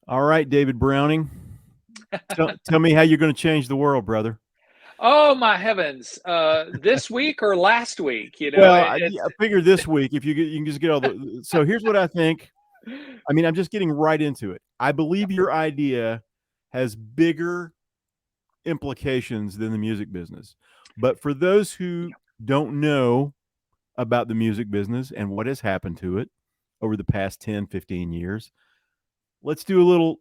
All right, David Browning. Tell me how you're going to change the world, brother. Oh my heavens! This week or last week? Well, It's I figure this week, if you can just get all the. So here's what I think. I mean, I'm just getting right into it. I believe your idea has bigger implications than the music business. But for those who don't know about the music business and what has happened to it over the past 10, 15 years, let's do a little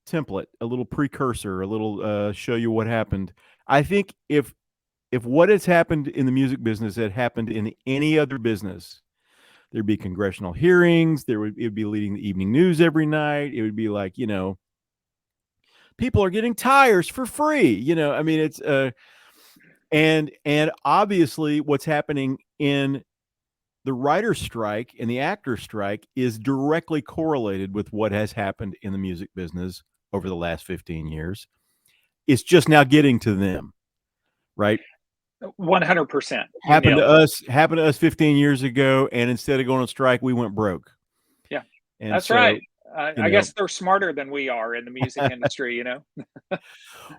template, a little precursor, a little show you what happened. I think if what has happened in the music business had happened in any other business, there'd be congressional hearings. It would be leading the evening news every night. It would be like, people are getting tires for free. I mean, it's and obviously what's happening in the writer's strike and the actor's strike is directly correlated with what has happened in the music business over the last 15 years. It's just now getting to them, right? 100%. You nailed it. Happened to us 15 years ago, and instead of going on strike, we went broke. Yeah, And that's right. so, I guess they're smarter than we are in the music industry.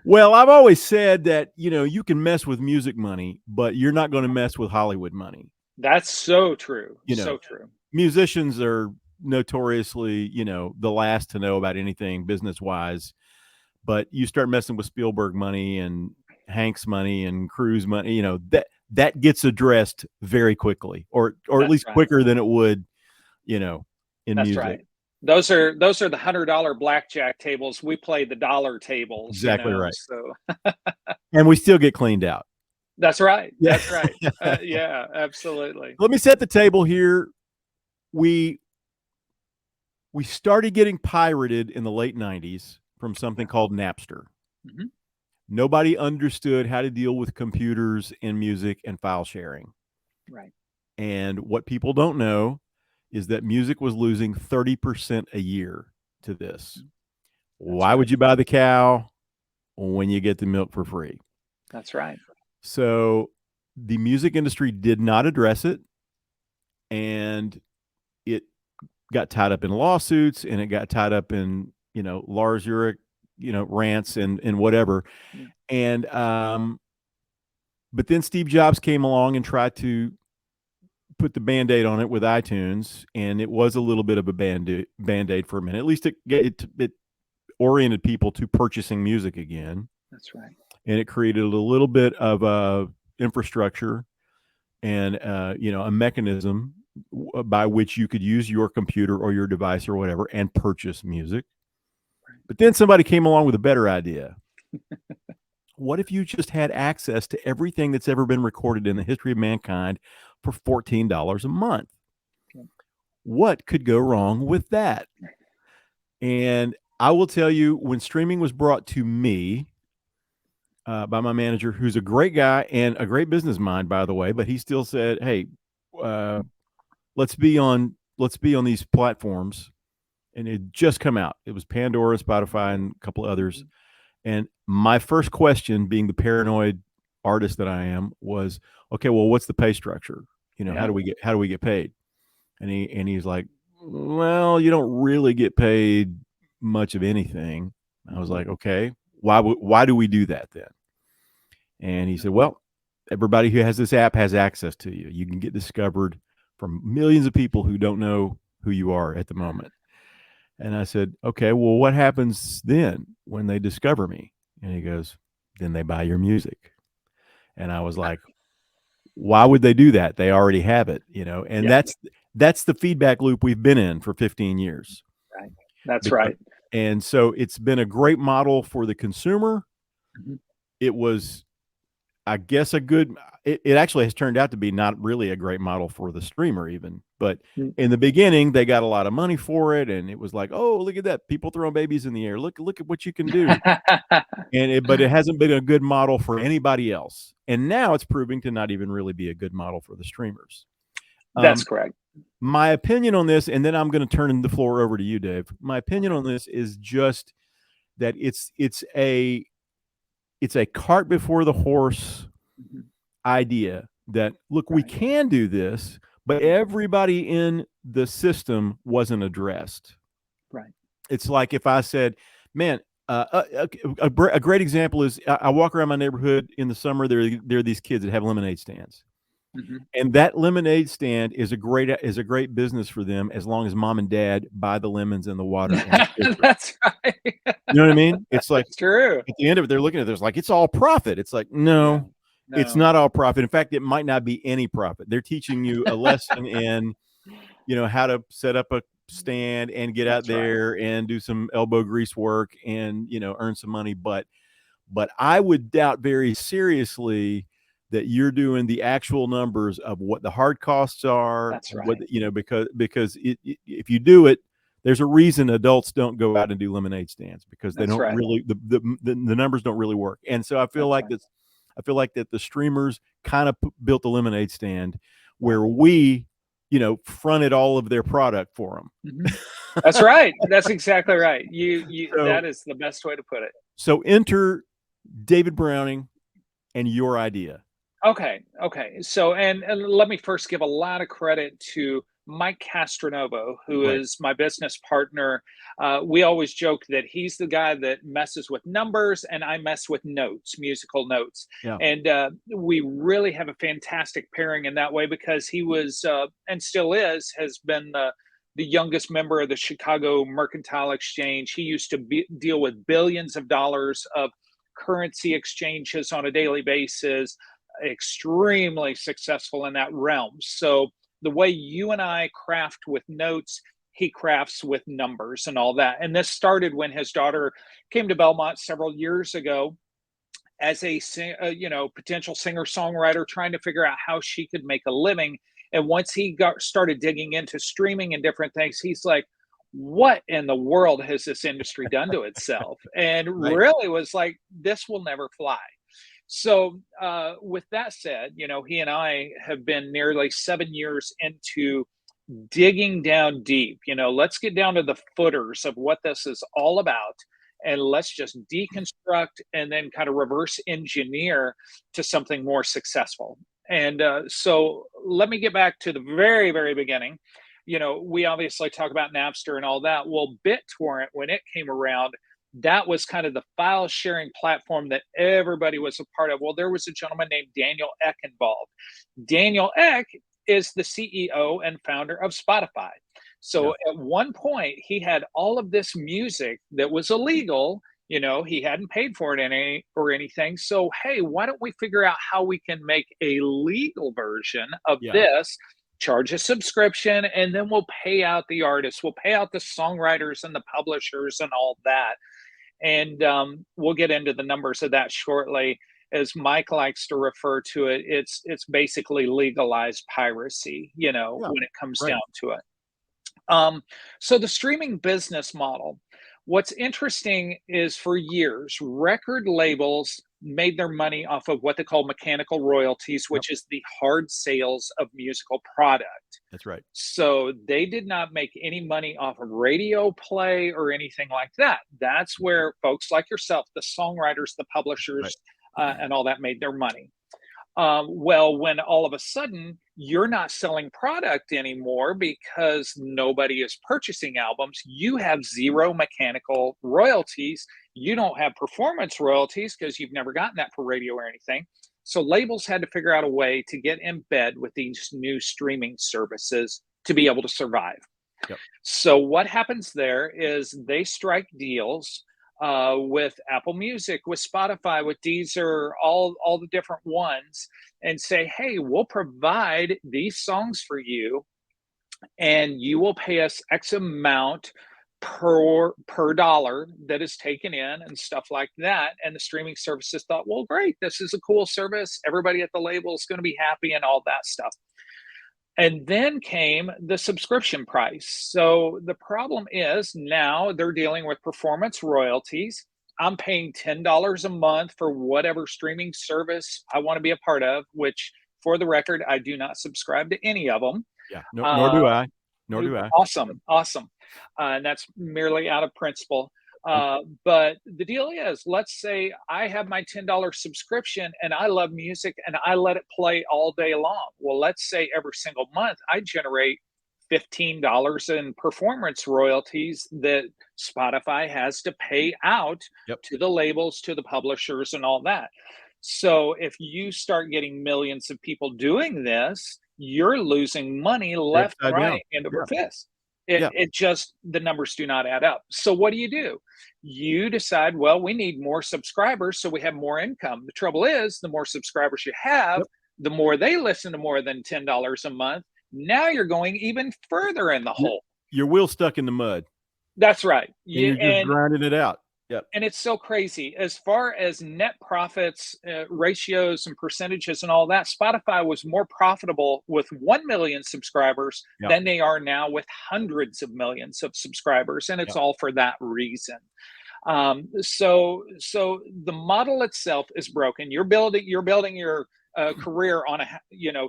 well, I've always said that, you can mess with music money, but you're not going to mess with Hollywood money. That's so true. You know, So true. musicians are notoriously, the last to know about anything business wise. But you start messing with Spielberg money and Hank's money and Cruise money, that gets addressed very quickly, or at That's least right. quicker than it would, in That's music. right. Those are the $100 blackjack tables. We play the dollar tables. Exactly right. So And we still get cleaned out. that's right. Yeah. That's right. Yeah, absolutely. Let me set the table here. We started getting pirated in the late 90s from something called Napster. Mhm. Nobody understood how to deal with computers and music and file sharing. Right. And what people don't know is that music was losing 30% a year to this. That's Why would right. you buy the cow when you get the milk for free? That's right. So the music industry did not address it, and it got tied up in lawsuits, and it got tied up in, Lars Ulrich, rants and whatever. Yeah. And but then Steve Jobs came along and tried to put the Band-Aid on it with iTunes, and it was a little bit of a Band-Aid for a minute. At least it oriented people to purchasing music again. That's right. And it created a little bit of infrastructure and a mechanism by which you could use your computer or your device or whatever and purchase music. But then somebody came along with a better idea. What if you just had access to everything that's ever been recorded in the history of mankind for $14 a month? What could go wrong with that? And I will tell you, when streaming was brought to me by my manager, who's a great guy and a great business mind, by the way, but he still said, "Hey, let's be on these platforms." And it just come out. It was Pandora, Spotify, and a couple of others. And my first question, being the paranoid artist that I am, was, "Okay, well, what's the pay structure? How do we get paid?" And he's like, "Well, you don't really get paid much of anything." I was like, "Okay, why do we do that then?" And he said, "Well, everybody who has this app has access to you. You can get discovered from millions of people who don't know who you are at the moment." And I said, "Okay, well, what happens then when they discover me?" And he goes, "Then they buy your music." And I was like, "Why would they do that? They already have it, And Yeah. that's the feedback loop we've been in for 15 years. Right. That's Because, right. and so it's been a great model for the consumer. Mhm. It was, I guess, it actually has turned out to be not really a great model for the streamer even. But Mm. in the beginning, they got a lot of money for it, and it was like, "Oh, look at that. People throwing babies in the air. Look at what you can do." But it hasn't been a good model for anybody else. And now it's proving to not even really be a good model for the streamers. That's correct. My opinion on this, and then I'm going to turn the floor over to you, Dave. My opinion on this is just that it's a cart before the horse idea that, look, we can do this, but everybody in the system wasn't addressed. Right. It's like if I said, man, a great example is I walk around my neighborhood in the summer. There are these kids that have lemonade stands, Mhm. and that lemonade stand is a great business for them as long as mom and dad buy the lemons and the water and the sugar. That's right. You know what I mean? It's like That's true. at the end of it, they're looking at this like it's all profit. It's like Yeah. no, it's No. not all profit. In fact, it might not be any profit. They're teaching you a lesson in how to set up a stand and get out That's right. there and do some elbow grease work and earn some money. But I would doubt very seriously that you're doing the actual numbers of what the hard costs are, That's what right. because if you do it, there's a reason adults don't go out and do lemonade stands because they That's don't right. really the numbers don't really work. And so That's right. I feel like that the streamers kind of built the lemonade stand Yeah. where we fronted all of their product for Mhm. them. That's right. That's exactly right. You so that is the best way to put it. so enter David Browning and your idea. Okay, okay. So, and let me first give a lot of credit to Mike Castronovo, who Right. is my business partner. We always joke that he's the guy that messes with numbers and I mess with notes, musical notes. Yeah. And we really have a fantastic pairing in that way because he was, and still is, has been the youngest member of the Chicago Mercantile Exchange. He used to deal with billions of dollars of currency exchanges on a daily basis, extremely successful in that realm. So the way you and I craft with notes, he crafts with numbers and all that. And this started when his daughter came to Belmont several years ago as a potential singer songwriter, trying to figure out how she could make a living. And once he got started digging into streaming and different things, he's like, what in the world has this industry done to itself? And Right. really was like, this will never fly. So, with that said, he and I have been nearly 7 years into digging down deep. Let's get down to the footers of what this is all about. And let's just deconstruct and then kind of reverse engineer to something more successful. And so let me get back to the very, very beginning. We obviously talk about Napster and all that. Well, BitTorrent, when it came around, that was kind of the file sharing platform that everybody was a part of. Well, there was a gentleman named Daniel Eck involved. Daniel Eck is the CEO and founder of Spotify. Yeah. So at one point, he had all of this music that was illegal. He hadn't paid for it or anything. So, hey, why don't we figure out how we can make a legal version of Yeah. this? Charge a subscription, and then we'll pay out the artists, we'll pay out the songwriters and the publishers and all that. And we'll get into the numbers of that shortly. As Mike likes to refer to it, it's basically legalized piracy, Yeah. when it comes Right. down to it. So the streaming business model, what's interesting is for years, record labels made their money off of what they call mechanical royalties, Yep. which is the hard sales of musical product. That's right. So they did not make any money off of radio play or anything like that. That's where folks like yourself, the songwriters, the Right. publishers, and all that made their money. Well, when all of a sudden you're not selling product anymore because nobody is purchasing albums, you have zero mechanical royalties. You don't have performance royalties because you've never gotten that for radio or anything. So labels had to figure out a way to get in bed with these new streaming services to be able to survive. Yep. So what happens there is they strike deals with Apple Music, with Spotify, with Deezer, all the different ones, and say, "Hey, we'll provide these songs for you, and you will pay us X amount per dollar that is taken in and stuff like that." And the streaming services thought, "Well, great, this is a cool service. Everybody at the label is going to be happy and all that stuff." And then came the subscription price. So the problem is now they're dealing with performance royalties. I'm paying $10 a month for whatever streaming service I want to be a part of, which for the record, I do not subscribe to any of them. Yeah. No, nor Uh, do I. Nor do I. Awesome, awesome. And that's merely out of principle. Yep. But the deal is, let's say I have my $10 subscription and I love music and I let it play all day long. Well, let's say every single month I generate $15 in performance royalties that Spotify has to pay out Yep. to the labels, to the publishers, and all that. So if you start getting millions of people doing this, you're losing money You're left, upside down. right, and over Yeah. fist. It just, the numbers do not add up. So what do? You decide, well, we need more subscribers so we have more income. The trouble is, the more subscribers you have, Yep. the more they listen to more than $10 a month. Now you're going even further in the hole. Your wheel stuck in the mud. That's right. And you're just grinding it out. Yep. And it's so crazy. As far as net profits, ratios, and percentages, and all that, Spotify was more profitable with 1 million subscribers than they are now with hundreds of millions of subscribers. And it's all for that reason. So the model itself is broken. You're building your career on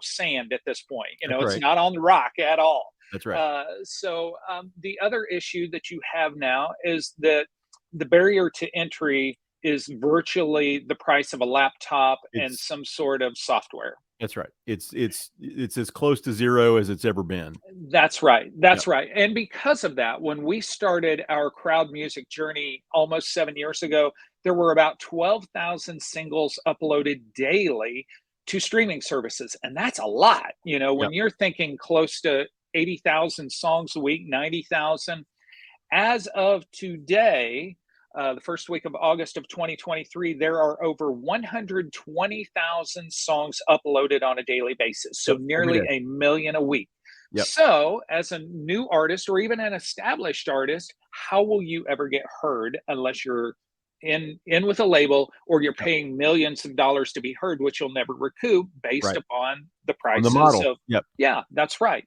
sand at this point. It's not on the rock at all. That's right. The other issue that you have now is that the barrier to entry is virtually the price of a laptop and some sort of software. That's right. It's as close to zero as it's ever been. That's right. That's right. And because of that, when we started our crowd music journey almost 7 years ago, there were about 12,000 singles uploaded daily to streaming services. And that's a lot. When you're thinking close to 80,000 songs a week, 90,000. As of today, the first week of August of 2023, there are over 120,000 songs uploaded on a daily basis. So nearly a million a week. Yep. So as a new artist or even an established artist, how will you ever get heard unless you're in with a label or you're paying millions of dollars to be heard, which you'll never recoup based upon the prices the model. Yeah, that's right.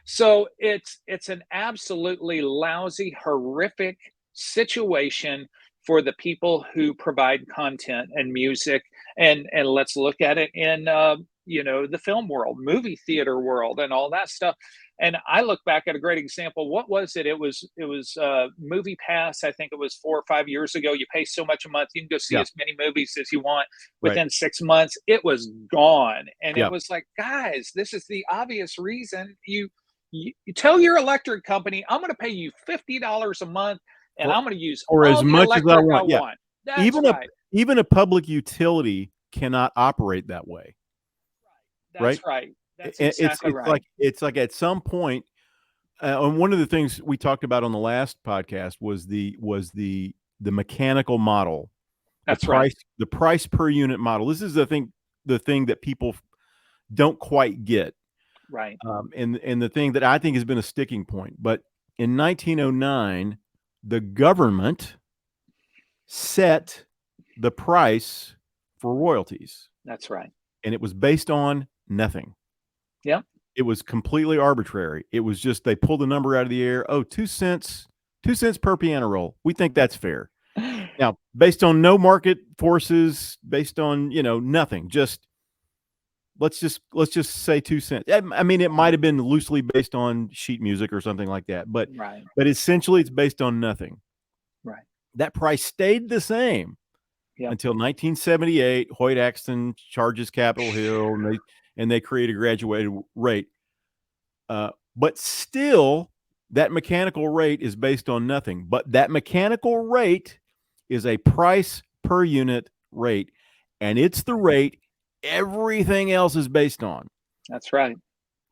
So it's an absolutely lousy, horrific situation for the people who provide content and music. And let's look at it in the film world, movie theater world, and all that stuff. And I look back at a great example. What was it? It was Movie Pass. I think it was 4 or 5 years ago. You pay so much a month, you can go see as many movies as you want. Within 6 months, it was gone. And it was like, guys, this is the obvious reason. You tell your electric company, I'm going to pay you $50 a month, and I'm going to use or all as the much as I electric want. That's right. Even a public utility cannot operate that way. That's right. That's exactly right. It's like at some point, and one of the things we talked about on the last podcast was the mechanical model. That's right. The price per unit model. This is the thing that people don't quite get. Right. And the thing that I think has been a sticking point. But in 1909, the government set the price for royalties. That's right. And it was based on nothing. Yeah. It was completely arbitrary. It was just, they pulled the number out of the air. Oh, 2 cents per piano roll. We think that's fair. Now, based on no market forces, based on, nothing, let's just say 2 cents. I mean, it might've been loosely based on sheet music or something like that, but essentially it's based on nothing. Right. That price stayed the same until 1978. Hoyt Axton charges Capitol Hill, and they create a graduated rate. But still, that mechanical rate is based on nothing. But that mechanical rate is a price per unit rate, and it's the rate everything else is based on. That's right.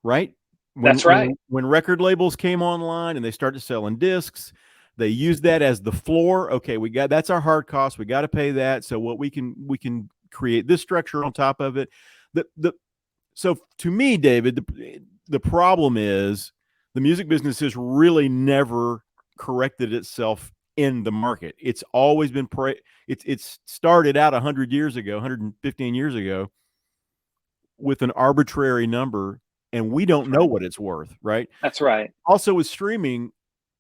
Right? That's right. When record labels came online and they started selling discs, they used that as the floor. Okay, that's our hard cost. We got to pay that. So what we can create this structure on top of it. So to me, David, the problem is the music business has really never corrected itself in the market. It's always been it's started out 100 years ago, 115 years ago, with an arbitrary number, and we don't know what it's worth, right? That's right. Also with streaming,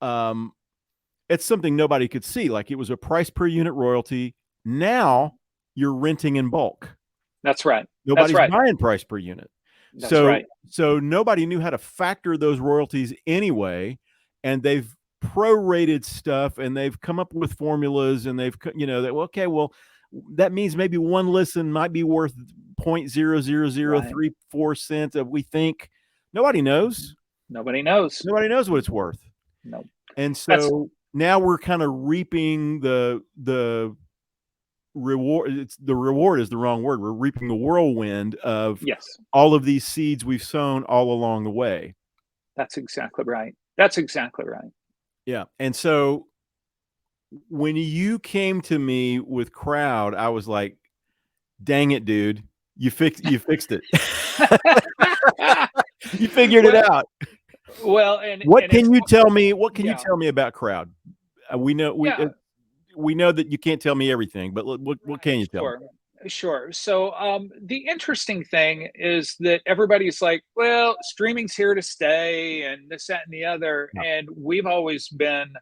it's something nobody could see. Like, it was a price per unit royalty. Now you're renting in bulk. That's right. Nobody's buying price per unit. That's right. So nobody knew how to factor those royalties anyway, and they've prorated stuff, and they've come up with formulas, and they've, that means maybe one listen might be worth 0.00034 cents. We think. Nobody knows. Nobody knows. Nobody knows what it's worth. No. And That's so now we're kind of reaping the reward. The reward is the wrong word. We're reaping the whirlwind of yes. all of these seeds we've sown all along the way. That's exactly right. That's exactly right. Yeah. And so when you came to me with Crowd, I was like, dang it, dude. You fixed it. You figured it well, out. well, and What and it's can you tell me? What can you yeah, tell me about Crowd? We know yeah. we know that you can't tell me everything, but what can Right, you tell me? sure. Sure. So the interesting thing is that everybody's like, well, streaming's here to stay and this, that, and the other. Yeah. And we've always been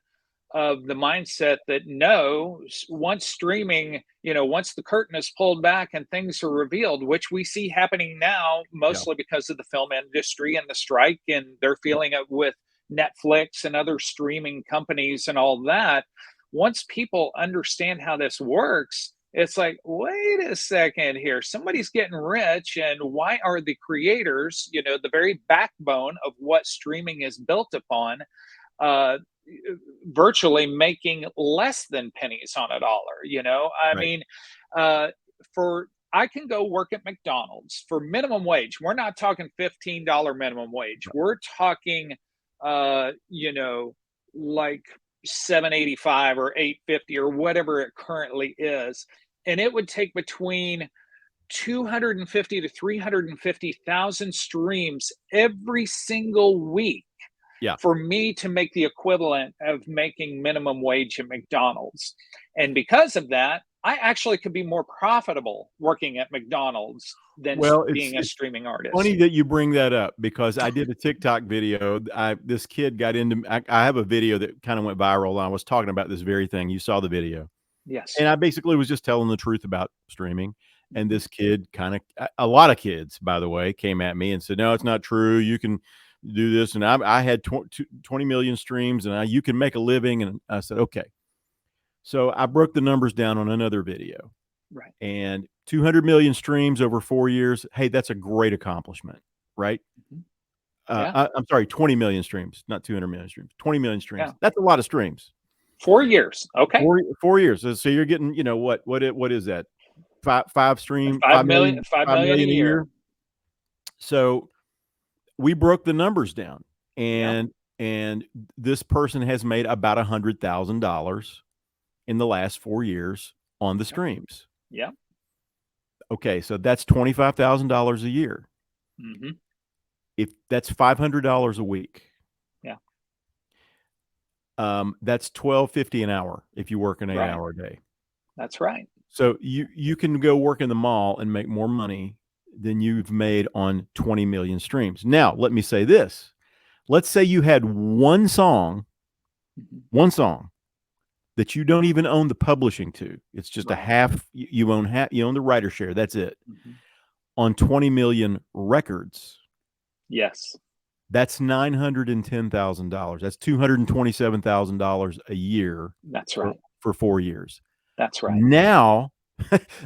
of the mindset that no, once streaming, once the curtain is pulled back and things are revealed, which we see happening now, Yeah. mostly because of the film industry and the strike, and they're feeling it with Netflix and other streaming companies and all that. Once people understand how this works, it's like, wait a second here, somebody's getting rich, and why are the creators, the very backbone of what streaming is built upon, uh, virtually making less than pennies on a dollar. I Right. mean, uh, for I can go work at McDonald's for minimum wage. We're not talking $15 minimum wage. We're talking, like 785 or 850 or whatever it currently is, and it would take between 250 to 350,000 streams every single week Yeah. for me to make the equivalent of making minimum wage at McDonald's. And because of that, I actually could be more profitable working at McDonald's than Well, being a it's streaming funny artist. that you bring that up because I did a TikTok video. This kid got into. I have a video that kind of went viral. I was talking about this very thing. You saw the video, Yes. and I basically was just telling the truth about streaming. And Mhm. this kid kind of, a lot of kids, by the way, came at me and said, "No, it's not true. You can do this." And I had 20 million streams, and you can make a living. And I said, "Okay." So I broke the numbers down on another video, Right. and 200 million streams over 4 years. Hey, that's a great accomplishment, right? Mhm. Yeah. I'm sorry, 20 million streams, not 200 million streams. 20 million streams. Yeah. That's a lot of streams. 4 years. Okay. 4 years. So you're getting, what is that? Five stream, 5 million, 5 5 million a million a year. year. So we broke the numbers down, Yeah. and this person has made about $100,000 in the last 4 years on the Yeah. streams. Yeah. Okay, so that's $25,000 a year. Hmm. If that's $500 a week, Yeah. that's $12.50 an hour if you work an 8 Right. hour day. That's right. So you can go work in the mall and make more money than you've made on 20 million streams. Now, let me say this. Let's say you had Mhm. one song that you don't even own the publishing to. It's just a Right. half, you own the writer share. That's it. Hmm. On 20 million records, Yes. that's $910,000. That's $227,000 a year That's for, right. for 4 years. That's right. Now,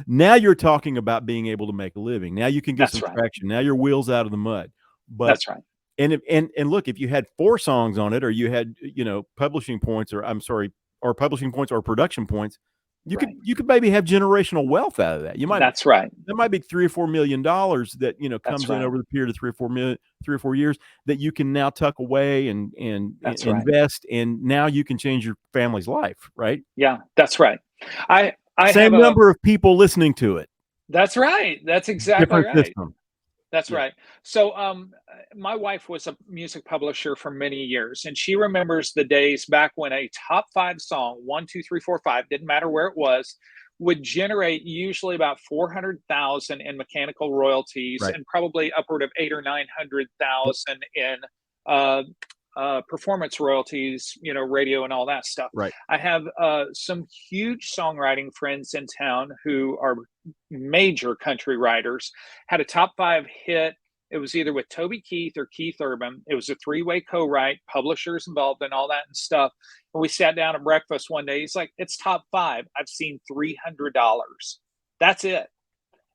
now you're talking about being able to make a living. Now you can get That's some right. traction. Now your wheels out of the mud. But That's right. and look, if you had 4 songs on it, or you had publishing points, or I'm sorry, or publishing points or production points, Right. you could maybe have generational wealth out of that. That's right. That might be $3 or $4 million that That's comes in right. over the period of 3 or 4 years that you can now tuck away and That's right. invest, and now you can change your family's life, right? Yeah, that's right. I have Same a number of people listening to it, That's right. That's exactly different right. system. That's Yeah, right. So, my wife was a music publisher for many years, and she remembers the days back when a top five song, one, two, three, four, five, didn't matter where it was, would generate usually about 400,000 in mechanical royalties right. and probably upward of eight or nine hundred Yep, thousand in uh, performance royalties, radio and all that stuff. right. I have some huge songwriting friends in town who are major country writers. Had a top five hit. It was either with Toby Keith or Keith Urban. It was a three-way co-write, publishers involved and all that and stuff. And we sat down at breakfast one day. He's like, "It's top five. I've seen $300. That's it."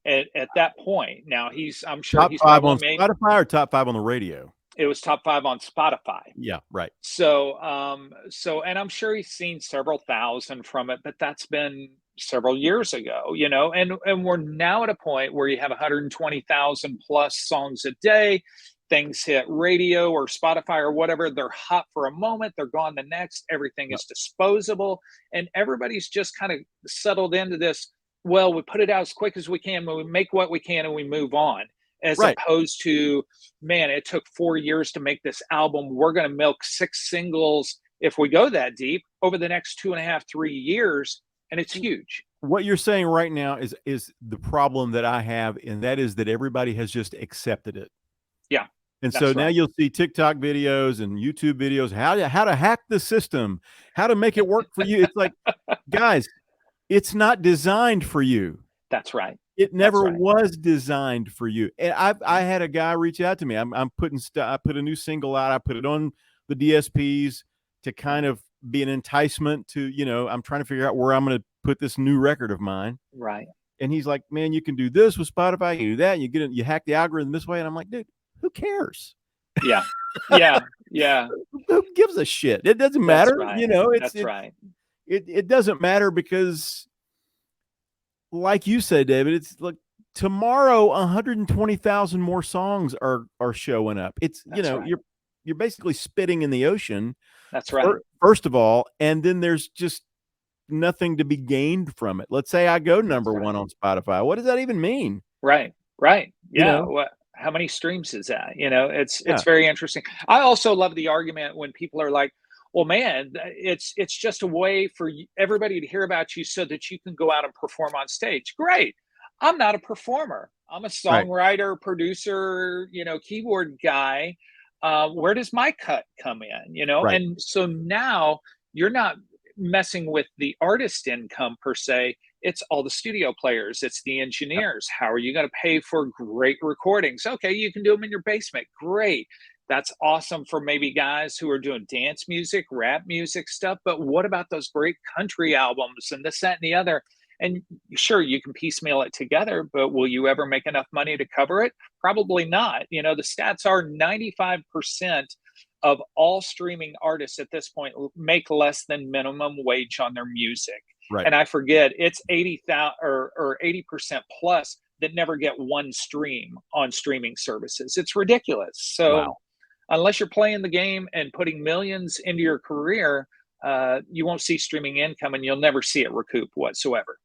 At that point, now I'm sure Top he's five probably on made Spotify or top five on the radio? It was top 5 on Spotify. Yeah, right. So, and I'm sure he's seen several thousand from it, but that's been several years ago, and we're now at a point where you have 120,000 plus songs a day. Things hit radio or Spotify or whatever, they're hot for a moment, they're gone the next. Everything Yep. is disposable, and everybody's just kind of settled into this. Well, we put it out as quick as we can, we make what we can, and we move on. As Right. opposed to, man, it took 4 years to make this album. We're going to milk 6 singles if we go that deep over the next 2.5, 3 years, and it's huge. What you're saying right now is the problem that I have, and that is that everybody has just accepted it. Yeah, And so that's now right. you'll see TikTok videos and YouTube videos, how to hack the system, how to make it work for you. It's like, guys, it's not designed for you. That's right. It That's never right. was designed for you. And I had a guy reach out to me. I put a new single out. I put it on the DSPs to kind of be an enticement to, I'm trying to figure out where I'm going to put this new record of mine. Right. And he's like, man, you can do this with Spotify. You do that. You hack the algorithm this way. And I'm like, dude, who cares? Yeah. Yeah. Yeah. Who gives a shit? It doesn't That's matter. right. That's right. It doesn't matter because, like you said, David, it's like tomorrow 120,000 more songs are showing up. It's right. you're basically spitting in the ocean. That's right. First of all, and then there's just nothing to be gained from it. Let's say I go number right. 1 on Spotify. What does that even mean? Right. Right. Yeah. know? What? How many streams is that? It's very interesting. I also love the argument when people are like, "Well, man, it's just a way for everybody to hear about you so that you can go out and perform on stage." Great. I'm not a performer. I'm a Right. songwriter, producer, keyboard guy. Where does my cut come in? Right. And so now you're not messing with the artist income per se. It's all the studio players, it's the engineers. How are you going to pay for great recordings? Okay, you can do them in your basement. Great. That's awesome for maybe guys who are doing dance music, rap music stuff. But what about those great country albums and this, that, and the other? And sure, you can piecemeal it together, but will you ever make enough money to cover it? Probably not. The stats are 95% of all streaming artists at this point make less than minimum wage on their music. Right. And I forget, it's 80,000 or 80% plus that never get one stream on streaming services. It's ridiculous. So Wow. unless you're playing the game and putting millions into your career, you won't see streaming income, and you'll never see it recoup whatsoever.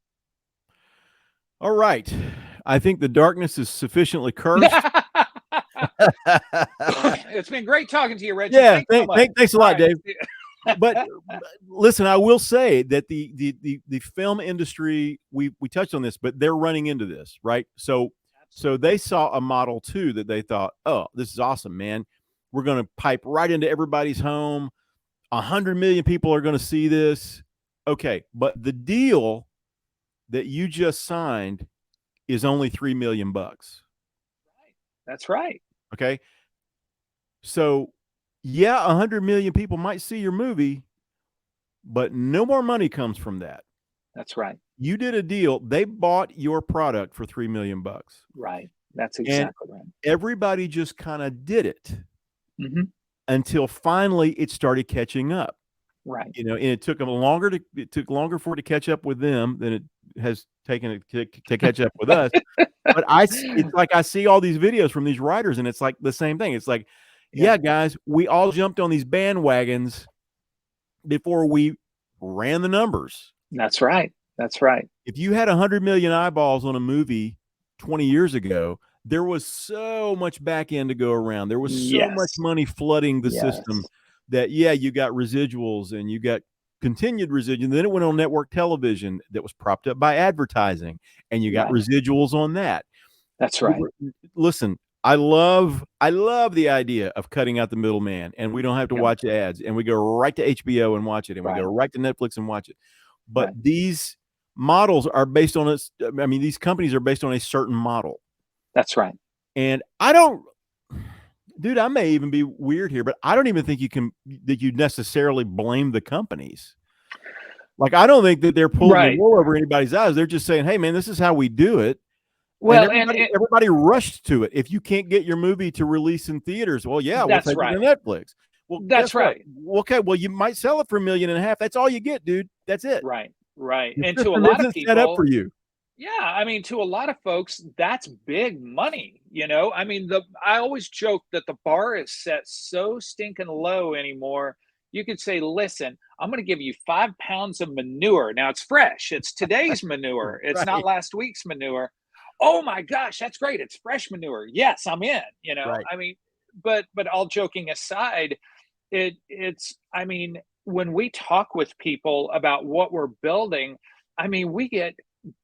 All right. I think the darkness is sufficiently cursed. It's been great talking to you, Reggie. Yeah, Thanks a lot, Dave. But listen, I will say that the film industry, we touched on this, but they're running into this, right? So they saw a model too that they thought, oh, this is awesome, man. We're going to pipe right into everybody's home. 100 million people are going to see this. Okay, but the deal that you just signed is only $3 million. That's right. Okay. So, yeah, 100 million people might see your movie, but no more money comes from that. That's right. You did a deal. They bought your product for $3 million. Right. That's exactly right. Everybody just kind of did it until finally it started catching up. Right. And it took them longer for it to catch up with them than it has taken it to catch up with us. But it's like I see all these videos from these writers, and it's like the same thing. It's like, yeah, guys, we all jumped on these bandwagons before we ran the numbers. That's right. That's right. If you had 100 million eyeballs on a movie 20 years ago, there was so much back end to go around. There was so much money flooding the system that, you got residuals and you got continued residual. Then it went on network television that was propped up by advertising, and you got residuals on that. That's right. Listen, I love the idea of cutting out the middleman, and we don't have to watch ads, and we go right to HBO and watch it, and we go right to Netflix and watch it. But these models are based on these companies are based on a certain model. That's right. And dude, I may even be weird here, but I don't even think you necessarily blame the companies. Like, I don't think that they're pulling the wool over anybody's eyes. They're just saying, hey, man, this is how we do it. And Well, everybody rushed to it. If you can't get your movie to release in theaters, well, yeah, we'll that's take it to right. Netflix. Well, guess That's what? right. Okay, well, you might sell it for $1.5 million. That's all you get, dude. That's it. Right. Right. The And to a system lot of isn't set up for people, you. yeah, I mean, to a lot of folks, that's big money, you know? I mean, I always joke that the bar is set so stinking low anymore. You could say, listen, I'm going to give you 5 pounds of manure. Now it's fresh. It's today's manure. It's not Right. last week's manure. Oh my gosh, that's great. It's fresh manure. Yes, I'm in, you know? Right. I mean, but all joking aside, it's I mean, when we talk with people about what we're building, I mean, we get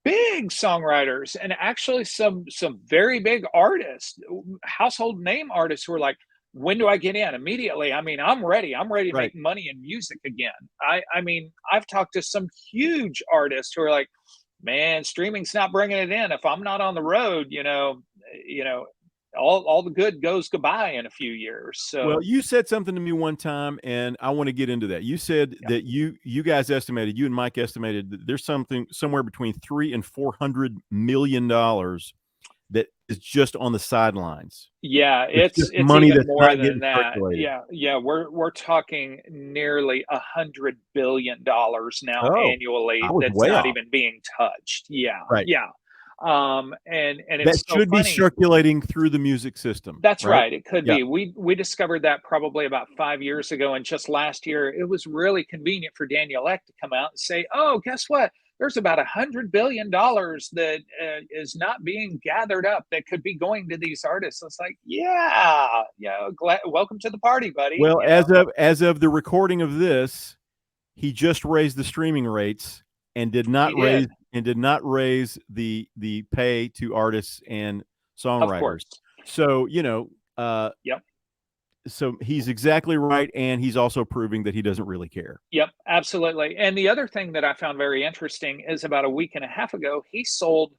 big songwriters and actually some very big artists, household name artists who are like, when do I get in? Immediately. I mean, I'm ready. I'm ready to Right. make money in music again. I mean, I've talked to some huge artists who are like, man, streaming's not bringing it in. If I'm not on the road, you know, all the good goes goodbye in a few years. Well, So you said something to me one time, and I want to get into that. You said yeah. that you guys estimated, you and Mike estimated that there's something somewhere between $300 and $400 million that is just on the sidelines. Yeah, It's just it's money even that's more not than getting that. circulated. Yeah, yeah, we're talking nearly $100 billion now Oh, I annually was that's way not off. even being touched. Yeah, Right. yeah. And That it's so should be funny. circulating through the music system, That's right? right, it could Yeah. be. We discovered that probably about 5 years ago, and just last year, it was really convenient for Daniel Ek to come out and say, "Oh, guess what? There's about $100 billion that, is not being gathered up that could be going to these artists." It's like, "Yeah, yeah, glad welcome to the party, buddy," Well, you know? as of the recording of this, he just raised the streaming rates and He did, did not raise the pay to artists and of songwriters. course. So, Yep. so he's exactly right, and he's also proving that he doesn't really care. Yep, absolutely. And the other thing that I found very interesting is about a week and a half ago, he sold,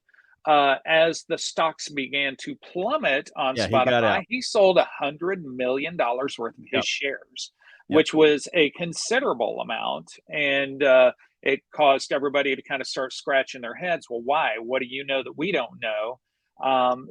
as the stocks began to plummet on Yeah, he got Spotify, out. he sold $100 million worth of his Yep, shares, yep. which was a considerable amount. And it caused everybody to kind of start scratching their heads. Well, why? What do you know that we don't know?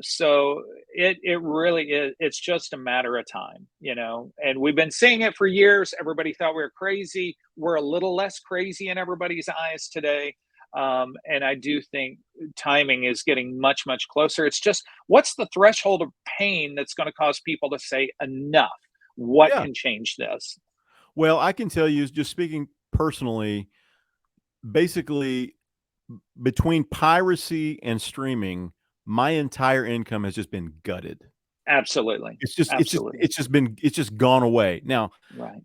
So it really is. It's just a matter of time, you know. And we've been seeing it for years. Everybody thought we were crazy. We're a little less crazy in everybody's eyes today. And I do think timing is getting much closer. It's just what's the threshold of pain that's going to cause people to say enough? What Yeah. can change this? Well, I can tell you, just speaking personally, basically between piracy and streaming, my entire income has just been gutted. Absolutely, absolutely, It's just gone away. Now, right.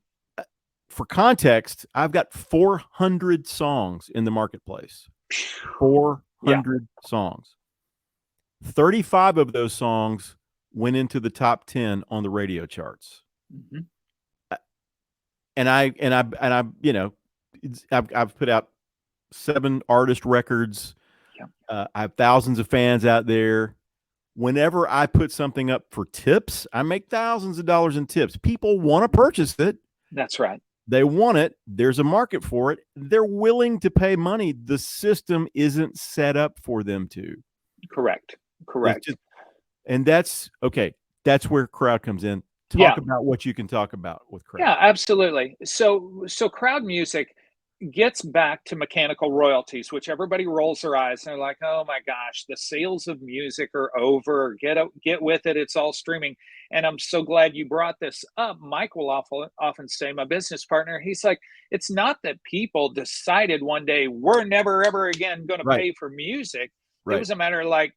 for context, I've got 400 songs in the marketplace. Yeah. 400 songs. 35 of those songs went into the top 10 on the radio charts. Hmm. Uh, I've put out 7 artist records. Yeah. I have thousands of fans out there. Whenever I put something up for tips, I make thousands of dollars in tips. People want to purchase it. That's right. They want it. There's a market for it. They're willing to pay money. The system isn't set up for them to. Correct. It's Correct. just, and that's okay. That's where crowd comes in. Yeah. Talk about what you can talk about with crowd. Yeah, absolutely. So crowd music gets back to mechanical royalties, which everybody rolls their eyes and they're like, "Oh my gosh, the sales of music are over. Get with it. It's all streaming." And I'm so glad you brought this up. Mike will often say, my business partner, he's like, "It's not that people decided one day we're never ever again going to Right. pay for music. It Right. was a matter of like,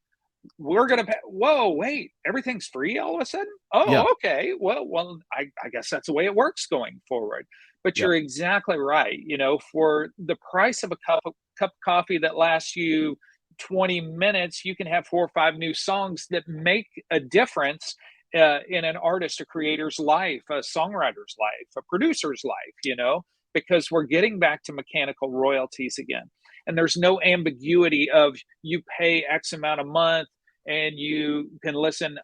we're gonna pay. Whoa, wait, everything's free all of a sudden? Yeah. Oh, okay. Well, I guess that's the way it works going forward. But Yeah. you're exactly right. You know, for the price of a cup of coffee that lasts you 20 minutes, you can have 4 or 5 new songs that make a difference in an artist, a creator's life, a songwriter's life, a producer's life, you know, because we're getting back to mechanical royalties again. And there's no ambiguity of you pay X amount a month and you can listen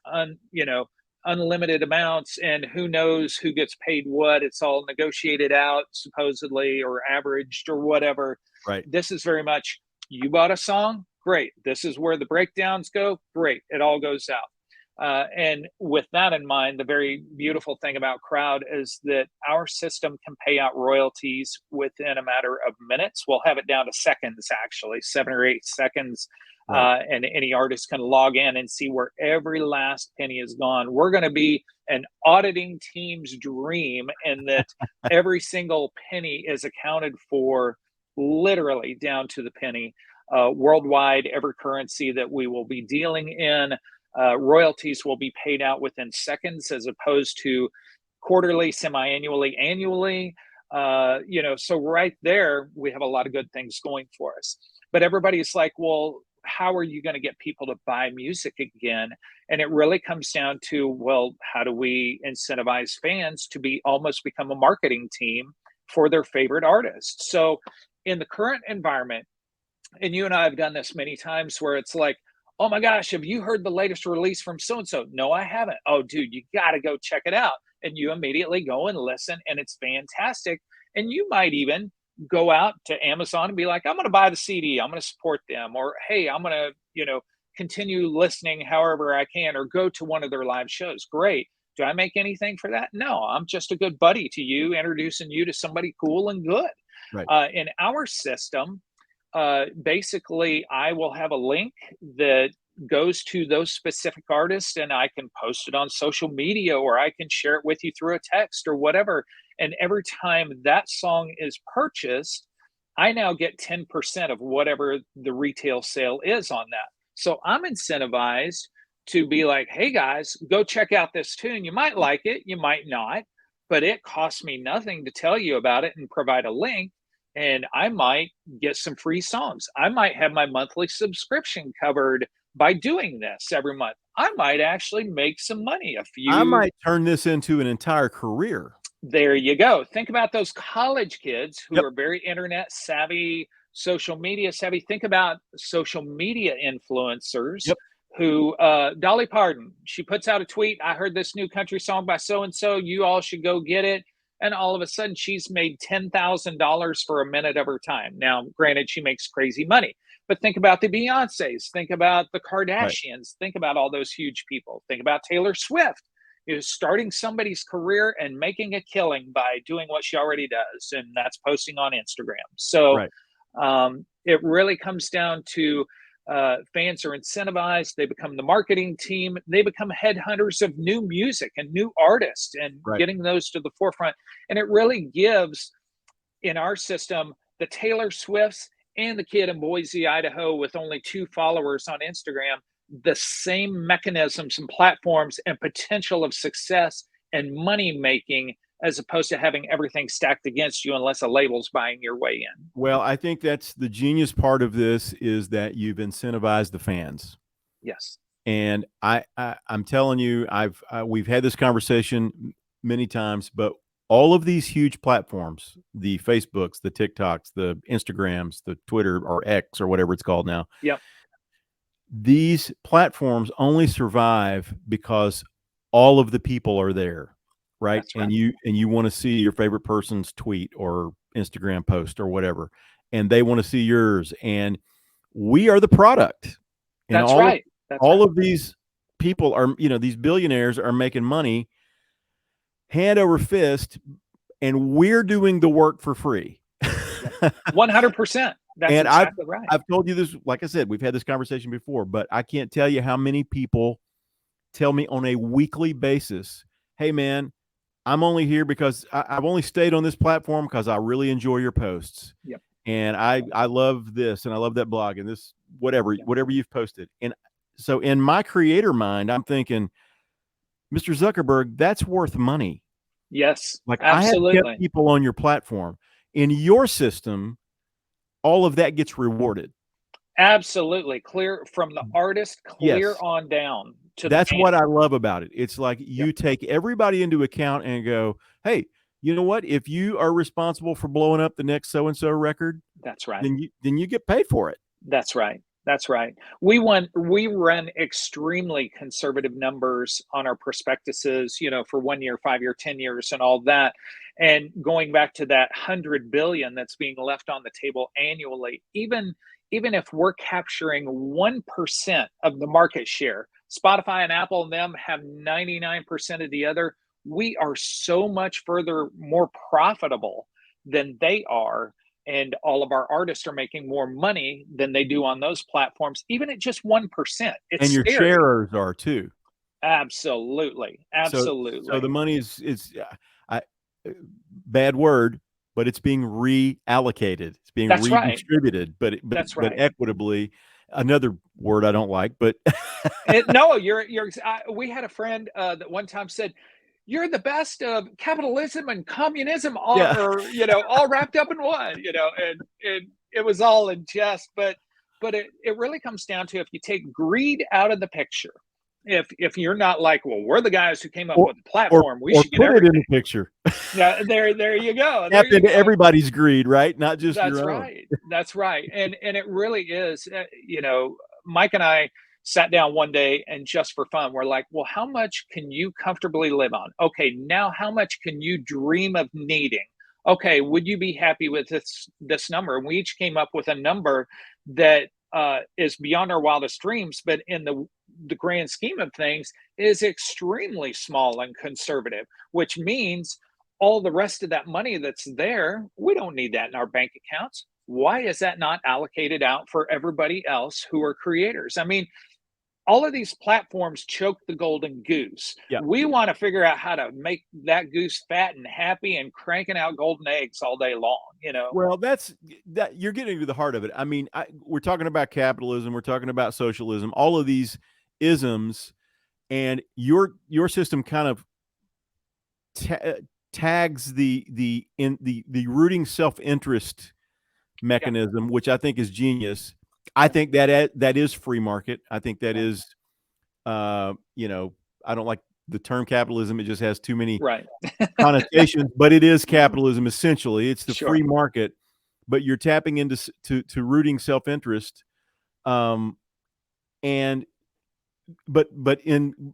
unlimited amounts, and who knows who gets paid what. It's all negotiated out supposedly or averaged or whatever. Right. This is very much, you bought a song, Great. This is where the breakdowns go. Great. It all goes out. And with that in mind, the very beautiful thing about Crowd is that our system can pay out royalties within a matter of minutes. We'll have it down to seconds, actually, 7 or 8 seconds. Right. And any artist can log in and see where every last penny is gone. We're going to be an auditing team's dream in that every single penny is accounted for literally down to the penny. Worldwide, every currency that we will be dealing in, royalties will be paid out within seconds as opposed to quarterly, semi-annually, annually. So right there, we have a lot of good things going for us. But everybody's like, well, how are you going to get people to buy music again? And it really comes down to, well, how do we incentivize fans to almost become a marketing team for their favorite artists? So in the current environment, and you and I have done this many times where it's like, oh my gosh, have you heard the latest release from so and so? No, I haven't. Oh, dude, you got to go check it out. And you immediately go and listen, and it's fantastic. And you might even go out to Amazon and be like, I'm going to buy the CD. I'm going to support them. Or, hey, I'm going to, continue listening however I can, or go to one of their live shows. Great. Do I make anything for that? No, I'm just a good buddy to you, introducing you to somebody cool and good. Right. In our system, basically, I will have a link that goes to those specific artists, and I can post it on social media, or I can share it with you through a text or whatever. And every time that song is purchased, I now get 10% of whatever the retail sale is on that. So I'm incentivized to be like, hey guys, go check out this tune. You might like it, you might not, but it costs me nothing to tell you about it and provide a link. And I might get some free songs. I might have my monthly subscription covered by doing this every month. I might actually make some money. I might turn this into an entire career. There you go. Think about those college kids who Yep. are very internet savvy, social media savvy. Think about social media influencers Yep. who, Dolly Parton, she puts out a tweet. I heard this new country song by so and so. You all should go get it. And all of a sudden, she's made $10,000 for a minute of her time. Now, granted, she makes crazy money, but think about the Beyoncés, think about the Kardashians, think about all those huge people. Think about Taylor Swift, starting somebody's career and making a killing by doing what she already does, and that's posting on Instagram. So it really comes down to fans are incentivized. They become the marketing team. They become headhunters of new music and new artists and getting those to the forefront. And it really gives, in our system, the Taylor Swifts and the kid in Boise, Idaho, with only 2 followers on Instagram, the same mechanisms and platforms and potential of success and money making, as opposed to having everything stacked against you unless a label's buying your way in. Well, I think that's the genius part of this, is that you've incentivized the fans. Yes. And I'm telling you, we've had this conversation many times, but all of these huge platforms, the Facebooks, the TikToks, the Instagrams, the Twitter or X or whatever it's called now. Yep. These platforms only survive because all of the people are there, right? That's right. And you want to see your favorite person's tweet or Instagram post or whatever, and they want to see yours. And we are the product. And That's right. All of these people are, these billionaires are making money hand over fist, and we're doing the work for free. 100%. That's and exactly right. I've told you this, like I said, we've had this conversation before, but I can't tell you how many people tell me on a weekly basis, hey man, I'm only here because I've only stayed on this platform because I really enjoy your posts. Yep. And I love this and I love that blog and this, whatever you've posted. And so in my creator mind, I'm thinking, Mr. Zuckerberg, that's worth money. Yes, like absolutely. I have kept people on your platform. In your system, all of that gets rewarded. Absolutely. Clear from the artist, clear on down to that's the what I love about it. It's like you take everybody into account and go, hey, you know what? If you are responsible for blowing up the next so-and-so record, that's right. Then you get paid for it. That's right. That's right. We run extremely conservative numbers on our prospectuses, for 1 year, 5 year, 10 years, and all that. And going back to that 100 billion that's being left on the table annually, even if we're capturing 1% of the market share, Spotify and Apple and them have 99% of the other. We are so much further more profitable than they are, and all of our artists are making more money than they do on those platforms, even at just 1%. It's And your scary. sharers are too. Absolutely. So the Absolutely. money is I, bad word, but it's being reallocated. It's being That's right. redistributed, That's but right. equitably. Another word I don't like, but No, we had a friend that one time said, "You're the best of capitalism and communism, all, yeah, or all wrapped up in one." And it was all in jest, but it really comes down to, if you take greed out of the picture, if you're not like, well, we're the guys who came up or with the platform, we or should get put it in everything. the picture. Yeah, there you go, there Tap you into go. everybody's greed, right? Not just That's your own. right. That's right. And it really is. Mike and I sat down one day, and just for fun, we're like, well, how much can you comfortably live on? Okay, now how much can you dream of needing? Okay, would you be happy with this number? And we each came up with a number that is beyond our wildest dreams, but in the grand scheme of things, is extremely small and conservative, which means all the rest of that money that's there, we don't need that in our bank accounts. Why is that not allocated out for everybody else who are creators? I mean, all of these platforms choke the golden goose. Yeah. We want to figure out how to make that goose fat and happy and cranking out golden eggs all day long. Well, that you're getting to the heart of it. I mean, we're talking about capitalism, we're talking about socialism, all of these isms, and your system kind of ta- tags the rooting self interest Yeah, mechanism, which I think is genius. I think that is free market. I think that yeah, is, I don't like the term capitalism. It just has too many right. connotations, but it is capitalism essentially. It's the free Sure. market, but you're tapping into to rooting self interest, and but in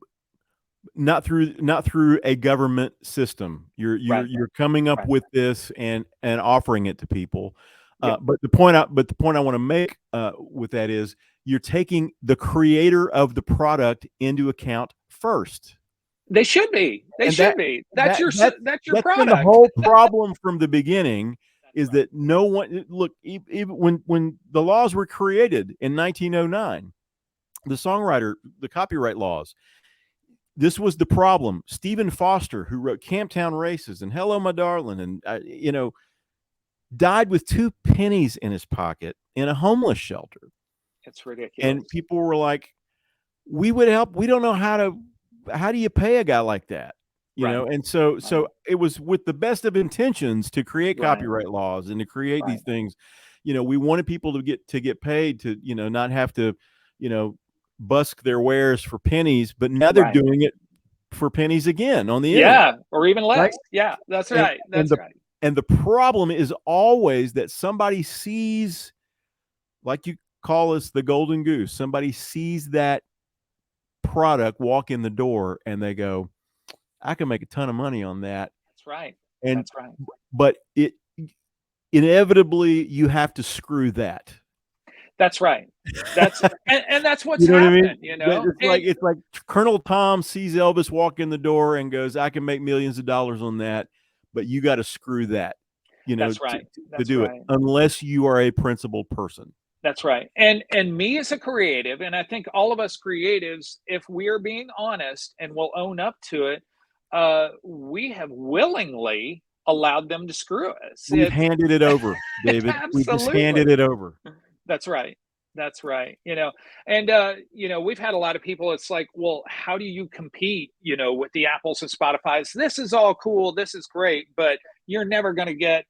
not through a government system. Right. You're coming up Right. with this and offering it to people. Yep. But the point I want to make with that is you're taking the creator of the product into account first, They should be. They and should be. That's your that's been the product. whole problem from the beginning. That's Is right. that no one look even when the laws were created in 1909, the copyright laws, this was the problem. Stephen Foster, who wrote Camptown Races and Hello My Darling, and died with 2 pennies in his pocket in a homeless shelter. It's ridiculous. And people were like, "We would help. We don't know how to. How do you pay a guy like that?" Right. And so Right. it was with the best of intentions to create Right. copyright laws and to create Right. these things. We wanted people to get paid to not have to busk their wares for pennies, but now they're Right. doing it for pennies again on the internet, Yeah, or even right? less. Yeah, that's And right. and That's the right. and the problem is always that somebody sees, like you call us the golden goose, somebody sees that product walk in the door and they go, I can make a ton of money on that. That's right. And That's right. but it inevitably you have to screw that. That's right. And that's what's You know what I mean? happened, you know? And It's like Colonel Tom sees Elvis walk in the door and goes, I can make millions of dollars on that, but you got to screw that, that's right. to That's do it, right. unless you are a principled person. That's right. And me as a creative, and I think all of us creatives, if we are being honest and will own up to it, we have willingly allowed them to screw us. We've handed it over, David. We've just handed Absolutely. it over. That's right. That's right. And we've had a lot of people, it's like, well, how do you compete, with the Apples and Spotify's? This is all cool, this is great, but you're never going to get,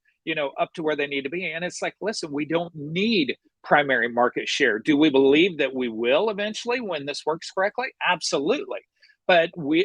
up to where they need to be. And it's like, listen, we don't need primary market share. Do we believe that we will eventually when this works correctly? Absolutely. But we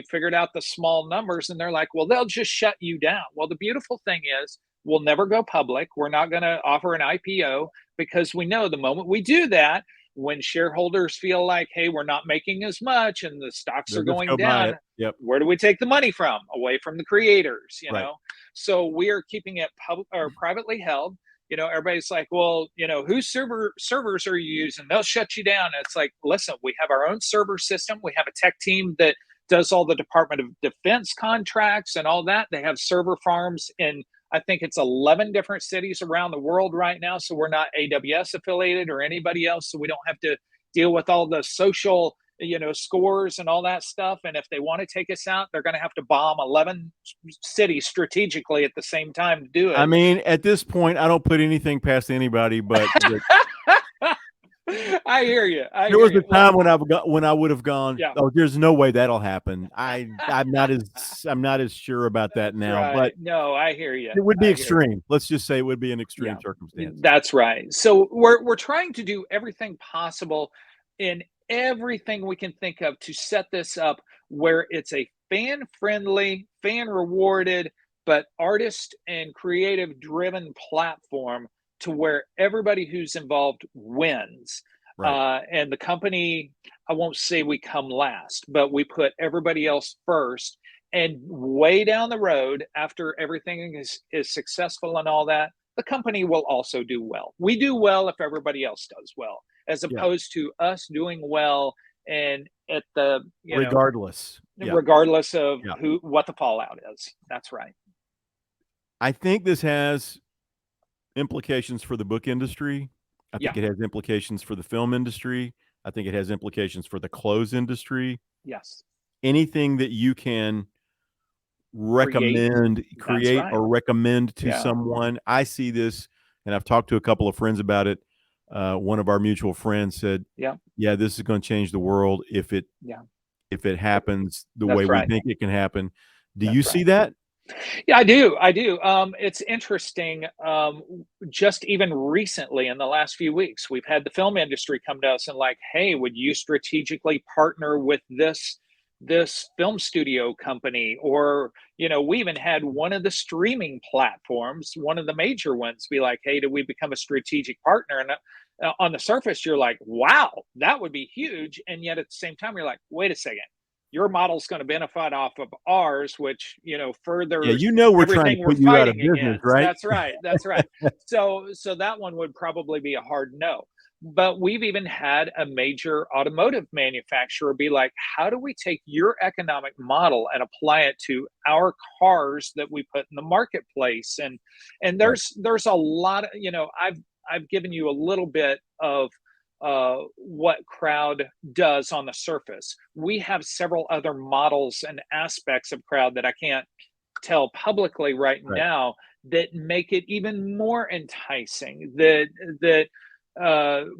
figured out the small numbers, and they're like, well, they'll just shut you down. Well, the beautiful thing is We'll never go public. We're not going to offer an IPO because we know the moment we do that, when shareholders feel like, hey, we're not making as much and the stocks They'll are just going go buy down, it. Yep. where do we take the money from? Away from the creators, Right. So we are keeping it or privately held. Everybody's like, well, whose servers are you using? They'll shut you down. And it's like, listen, we have our own server system. We have a tech team that does all the Department of Defense contracts and all that. They have server farms in, I think it's 11 different cities around the world right now. So we're not AWS affiliated or anybody else. So we don't have to deal with all the social, scores and all that stuff. And if they want to take us out, they're going to have to bomb 11 cities strategically at the same time to do I it. mean, at this point, I don't put anything past anybody, but I hear you. there was a time when I would have gone, yeah, oh, there's no way that'll happen. I'm not as sure about that now, right. but No, I hear you. it would be I hear you. extreme. Let's just say it would be an extreme Yeah, circumstance. that's right. So we're trying to do everything possible in everything we can think of to set this up where it's a fan friendly, fan rewarded, but artist and creative driven platform to where everybody who's involved wins. Right. And the company, I won't say we come last, but we put everybody else first. And way down the road, after everything is successful and all that, the company will also do well. We do well if everybody else does well, as Yeah. opposed to us doing well and at the, Regardless. Yeah. regardless of Yeah. what the fallout is. That's right. I think this has implications for the book industry. I think Yeah. it has implications for the film industry. I think it has implications for the clothes industry. Yes. Anything that you can Create. That's create right. or recommend to Yeah. someone. I see this, and I've talked to a couple of friends about it. One of our mutual friends said, Yeah. "Yeah, this is going to change the world Yeah. if it happens the way That's we right. think it can happen." Do you That's see right. that? Yeah, I do. I do. It's interesting. Just even recently, in the last few weeks, we've had the film industry come to us and like, "Hey, would you strategically partner with this film studio company?" Or, we even had one of the streaming platforms, one of the major ones, be like, "Hey, do we become a strategic partner?" And on the surface, you're like, "Wow, that would be huge," and yet at the same time, you're like, "Wait a second, your model's going to benefit off of ours, which Yeah, furthers we're trying to everything we're put you out of fighting business, against." right? That's right. That's right. So that one would probably be a hard no. But we've even had a major automotive manufacturer be like, how do we take your economic model and apply it to our cars that we put in the marketplace? And Right. there's a lot of, I've given you a little bit of what crowd does on the surface. We have several other models and aspects of crowd that I can't tell publicly right Right. now that make it even more enticing, that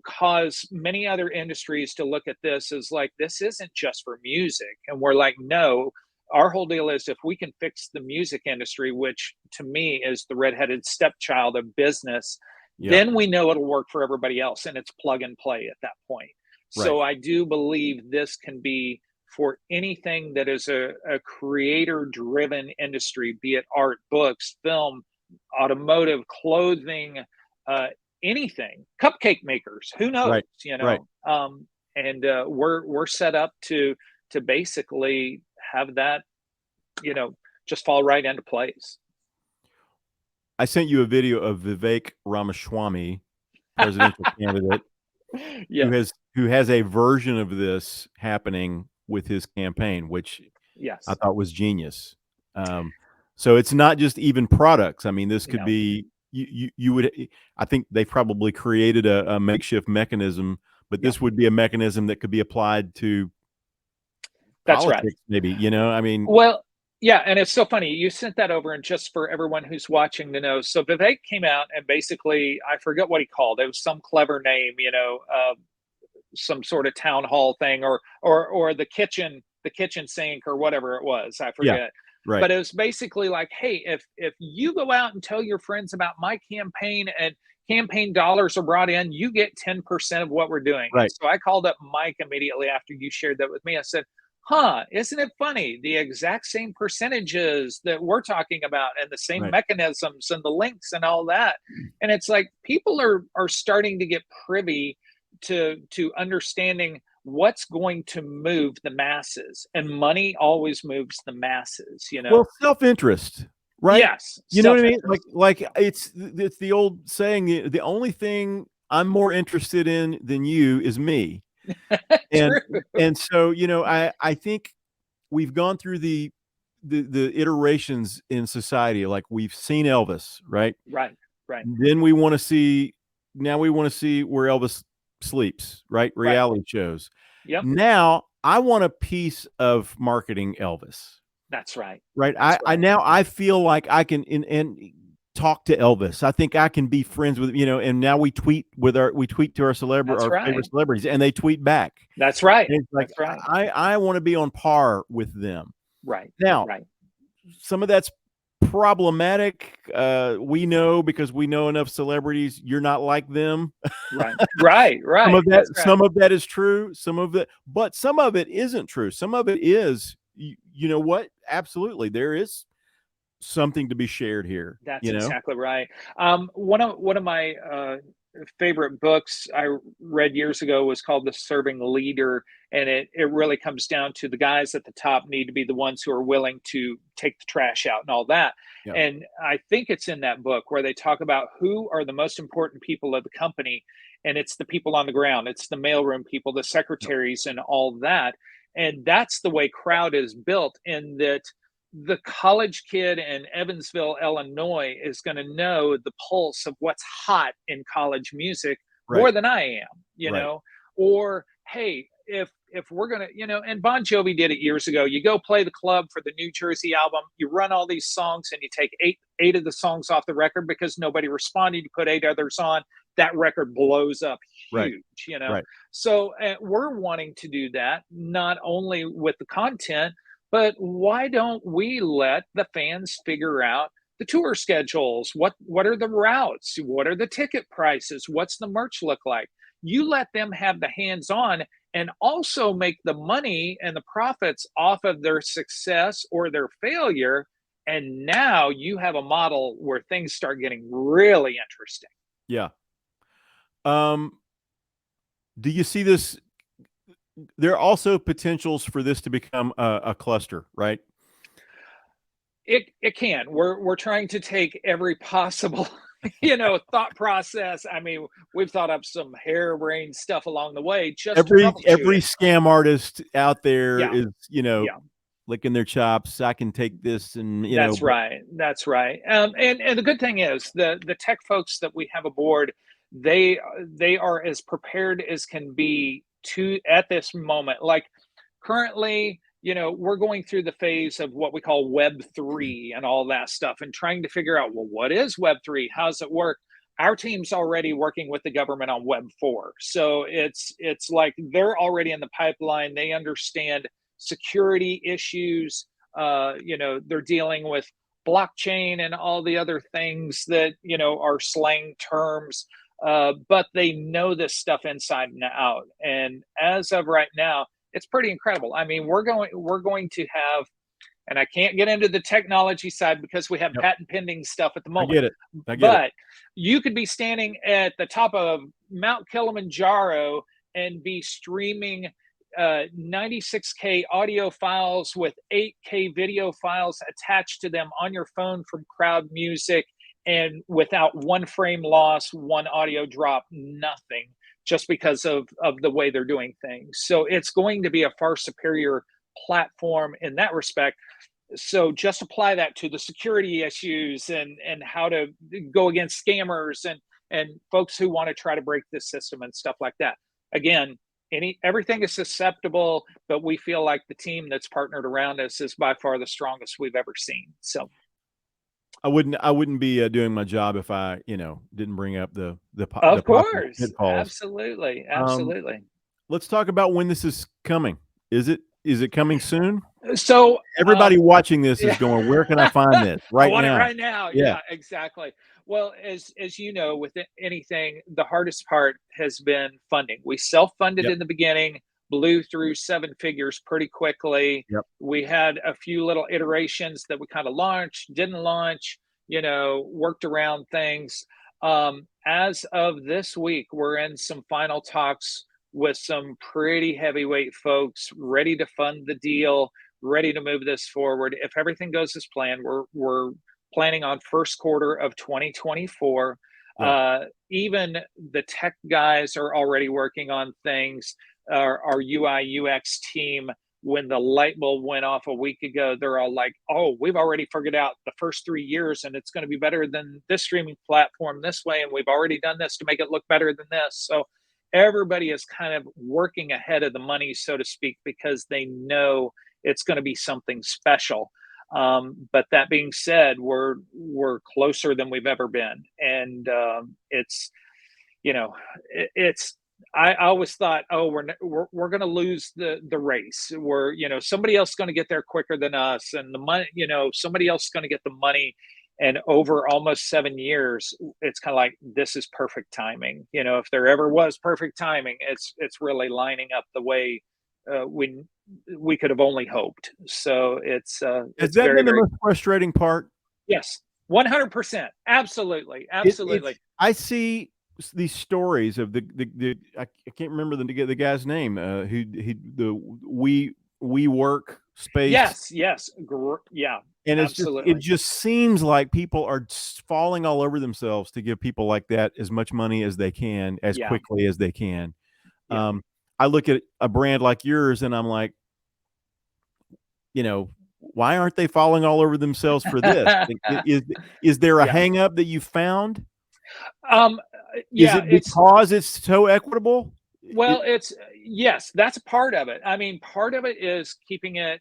cause many other industries to look at this as like, this isn't just for music. And we're like, no, our whole deal is if we can fix the music industry, which to me is the redheaded stepchild of business, Yeah. then we know it'll work for everybody else and it's plug and play at that point. Right. So I do believe this can be for anything that is a creator driven industry, be it art, books, film, automotive, clothing, uh, anything, cupcake makers, who knows, Right. Right. and we're set up to basically have that, just fall right into place. I sent you a video of Vivek Ramaswamy, presidential candidate, Yes. who has a version of this happening with his campaign, which I Yes. thought was genius. So it's not just even products. I mean, this could No. be you would. I think they probably created a makeshift mechanism, but Yeah. this would be a mechanism that could be applied to That's right. politics. Maybe I mean, Well, yeah, and it's so funny. You sent that over, and just for everyone who's watching to know, so Vivek came out and basically, I forget what he called. It was some clever name, some sort of town hall thing, or the kitchen sink, or whatever it was. I yeah, forget. right, But it was basically like, hey, if you go out and tell your friends about my campaign and campaign dollars are brought in, you get 10% of what we're doing. And right, so I called up Mike immediately after you shared that with me. I said, huh, isn't it funny? The exact same percentages that we're talking about and the same Right. mechanisms and the links and all that. And it's like people are starting to get privy to understanding what's going to move the masses. And money always moves the masses, you know. Well, self-interest, right? Yes, You know what I mean? self-interest. Like it's the old saying, the only thing I'm more interested in than you is me. And True. so, I think we've gone through the iterations in society. Like we've seen Elvis, right? Right, right, Then we want to see now we want to see where Elvis sleeps, right? right. Reality shows. Yep, Now I want a piece of marketing Elvis. that's right. Right. That's I right. now I feel like I can and talk to Elvis. I think I can be friends with, and now we tweet to That's our favorite right. celebrities and they tweet back. That's right. And it's like That's right. I want to be on par with them. Right, Now, right, some of that's problematic. We know because we know enough celebrities, you're not like them. right, right, right. That's right. Some of that is true. But some of it isn't true. Some of it is, you know what? Absolutely. There is something to be shared here, That's exactly right. One of my favorite books I read years ago was called The Serving Leader, and it really comes down to the guys at the top need to be the ones who are willing to take the trash out and all that. Yeah. And I think it's in that book where they talk about who are the most important people of the company, and it's the people on the ground, it's the mailroom people, the secretaries, and all that. And that's the way crowd is built. In that the college kid in Evansville, Illinois is going to know the pulse of what's hot in college music Right. more than I am, Right. or hey, if we're going to, and Bon Jovi did it years ago. You go play the club for the New Jersey album, you run all these songs and you take eight of the songs off the record because nobody responded, you put eight others on, that record blows up Right. huge. Right. So we're wanting to do that not only with the content, but why don't we let the fans figure out the tour schedules? What are the routes? What are the ticket prices? What's the merch look like? You let them have the hands on and also make the money and the profits off of their success or their failure. And now you have a model where things start getting really interesting. Yeah. Do you see this? There are also potentials for this to become a cluster, right? It can. We're trying to take every possible thought process. I mean, we've thought up some harebrained stuff along the way just to troubleshoot Every it. scam artist out there Yeah, is, yeah. licking their chops. I can take this and, That's but right. That's right. And the good thing is the tech folks that we have aboard, they are as prepared as can be to at this moment. Like currently, we're going through the phase of what we call Web 3 and all that stuff, and trying to figure out, well, what is Web 3? How does it work? Our team's already working with the government on Web 4, so it's like they're already in the pipeline. They understand security issues. They're dealing with blockchain and all the other things that are slang terms, but they know this stuff inside and out. And as of right now, it's pretty incredible. I mean, we're going to have, and I can't get into the technology side because we have yep, patent pending stuff at the I moment. get it. I get it. But you could be standing at the top of Mount Kilimanjaro and be streaming 96K audio files with 8K video files attached to them on your phone from Crowd Music, and without one frame loss, one audio drop, nothing, just because of the way they're doing things. So it's going to be a far superior platform in that respect. So just apply that to the security issues and how to go against scammers and folks who want to try to break this system and stuff like that. Again, everything is susceptible, but we feel like the team that's partnered around us is by far the strongest we've ever seen. So I wouldn't be doing my job if I, didn't bring up the of possible course, pitfalls. absolutely, Um, absolutely. let's talk about when this is coming. Is it coming soon? So Everybody watching this is yeah. going, where can I find this I right want it now? right now. Yeah. Yeah, exactly. Well, as you know, with anything, the hardest part has been funding. We self-funded Yep. in the beginning. blew through seven figures pretty quickly. Yep. We had a few little iterations that we kind of launched, didn't launch, worked around things. As of this week, we're in some final talks with some pretty heavyweight folks ready to fund the deal, ready to move this forward. If everything goes as planned, we're planning on first quarter of 2024. Yeah. Even the tech guys are already working on things. Our UI UX team, when the light bulb went off a week ago, they're all like, oh, we've already figured out the first 3 years and it's going to be better than this streaming platform this way. And we've already done this to make it look better than this. So everybody is kind of working ahead of the money, so to speak, because they know it's going to be something special. But that being said, we're closer than we've ever been. And it's, it's, I always thought, oh, we're going to lose the race. We're, somebody else is going to get there quicker than us, and the money, somebody else is going to get the money. And over almost 7 years, it's kind of like, this is perfect timing. If there ever was perfect timing, it's really lining up the way we could have only hoped. So it's Has that very, been the very, most frustrating part? yes, 100%, absolutely, absolutely. I see these stories of the I can't remember the guy's name we work space. Yes, yeah, and absolutely. it just seems like people are falling all over themselves to give people like that as much money as they can, as quickly as they can. Yeah. I look at a brand like yours and I'm like, why aren't they falling all over themselves for this? Is there a hang up that you found? Is it because it's so equitable? Well, yes, that's part of it. I mean, part of it is keeping it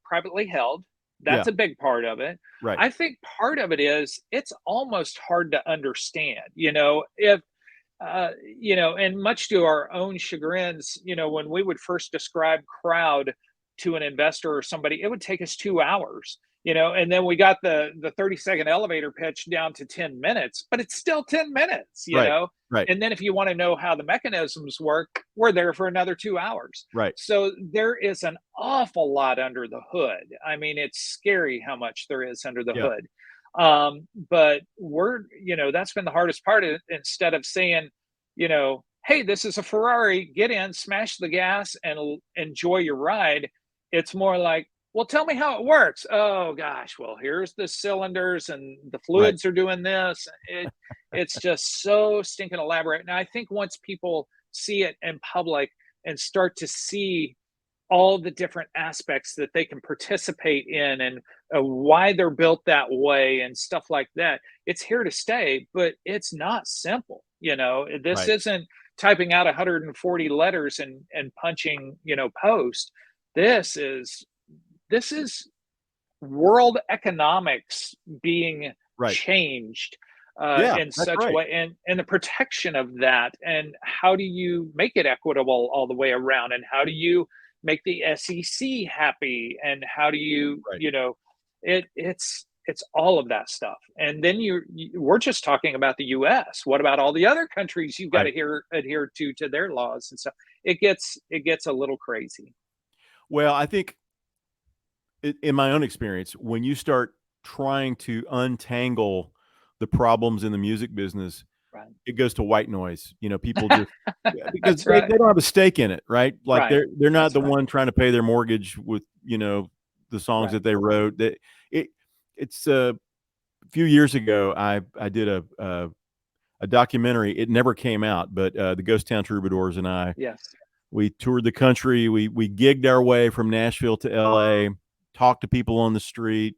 privately held. That's a big part of it. Right. I think part of it is it's almost hard to understand, if and much to our own chagrins, when we would first describe crowd to an investor or somebody, it would take us 2 hours, and then we got the 30-second elevator pitch down to 10 minutes, but it's still 10 minutes, Right. And then if you want to know how the mechanisms work, we're there for another 2 hours. Right. So there is an awful lot under the hood. I mean, it's scary how much there is under the hood. But that's been the hardest part. Instead of saying, hey, this is a Ferrari, get in, smash the gas and enjoy your ride. It's more like, well, tell me how it works. Oh gosh, well, here's the cylinders and the fluids are doing this. It's just so stinking elaborate. And I think once people see it in public and start to see all the different aspects that they can participate in and why they're built that way and stuff like that, it's here to stay, but it's not simple. This isn't typing out 140 letters and punching, post. This is world economics being changed in such a way, and the protection of that, and how do you make it equitable all the way around, and how do you make the SEC happy, and how do you it's all of that stuff. And then we're just talking about the US. What about all the other countries you've got to adhere to their laws and stuff? It gets a little crazy. Well, I think in my own experience, when you start trying to untangle the problems in the music business, it goes to white noise. People just because they don't have a stake in it, right? Like they're not one trying to pay their mortgage with the songs that they wrote. It's a few years ago I did a documentary. It never came out, but the Ghost Town Troubadours and I, we toured the country. We gigged our way from Nashville to LA, talked to people on the street,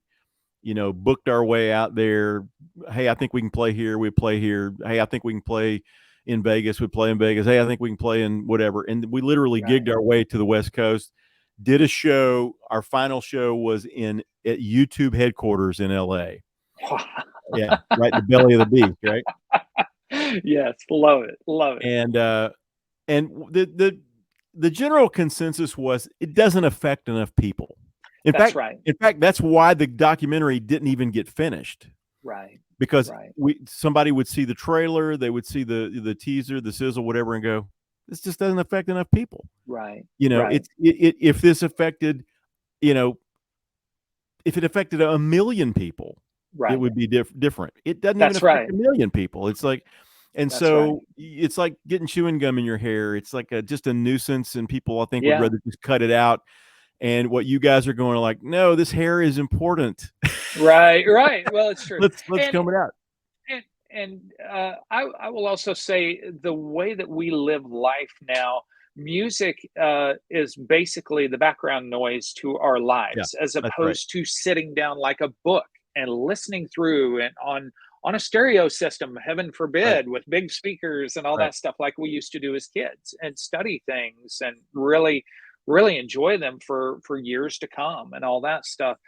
booked our way out there. Hey, I think we can play here. We play here. Hey, I think we can play in Vegas. We play in Vegas. Hey, I think we can play in whatever. And we literally gigged our way to the West Coast, did a show. Our final show was at YouTube headquarters in LA. Yeah. Right in the belly of the beast. Right. Yes. Love it. Love it. And the general consensus was it doesn't affect enough people. In fact, that's why the documentary didn't even get finished. Right. Because somebody would see the trailer, they would see the teaser, the sizzle, whatever, and go, This just doesn't affect enough people. Right. You know, Right. if this affected, you know, if it affected a million people, it Right. would be different. It doesn't even That's affect right. a million people. It's like, and That's right. so it's like getting chewing gum in your hair. It's like just a nuisance, and people I think would Yeah. rather just cut it out. And what you guys are going like, no, this hair is important. Right. Right. Well, it's true. Let's And comb it out. I will also say the way that we live life now, music is basically the background noise to our Yeah, lives, as that's right. opposed to sitting down like a book and listening through and on a stereo system, heaven Right. forbid, with big speakers and all Right. that stuff, like we used to do as kids, and study things and really enjoy them for years to come and all that stuff.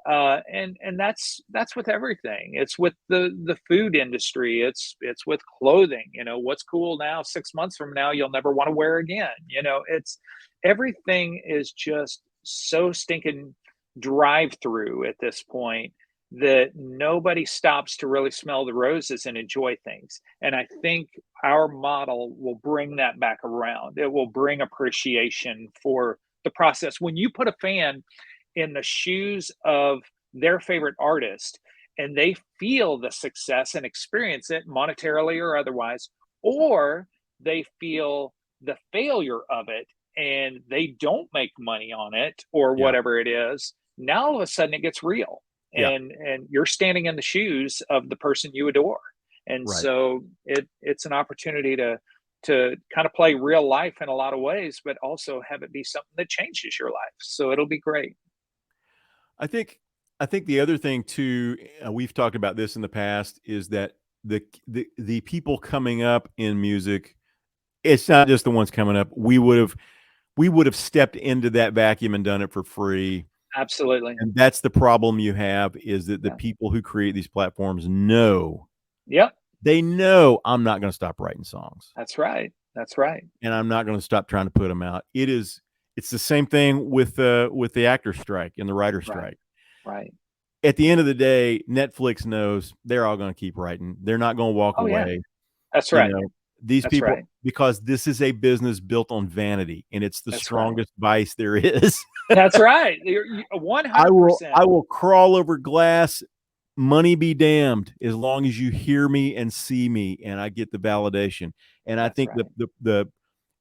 And that's with everything. It's with the food industry. It's with clothing. You know what's cool now, 6 months from now you'll never want to wear again. It's everything is just so stinking drive through at this point that nobody stops to really smell the roses and enjoy things. And I think our model will bring that back around. It will bring appreciation for the process. When you put a fan in the shoes of their favorite artist and they feel the success and experience it monetarily or otherwise, or they feel the failure of it and they don't make money on it or Yeah. whatever it is, now all of a sudden it gets real, Yeah. and you're standing in the shoes of the person you adore. And Right. so it's an opportunity to kind of play real life in a lot of ways, but also have it be something that changes your life. So it'll be great. I think I think the other thing too, we've talked about this in the past, is that the people coming up in music, it's not just the ones coming up. We would have stepped into that vacuum and done it for free. Absolutely. And that's the problem you have, is that the Yeah. people who create these platforms know, Yep. they know I'm not going to stop writing songs, That's right. That's right. and I'm not going to stop trying to put them out. It's the same thing with the actor strike and the writer Right. strike. Right. At the end of the day, Netflix knows they're all going to keep writing. They're not going to walk Oh yeah. away. That's You right. know, these That's people, right. because this is a business built on vanity, and it's the That's right. strongest vice there is. That's right. You're I will 100%. I will crawl over glass, money be damned, as long as you hear me and see me and I get the validation. And I That's think right.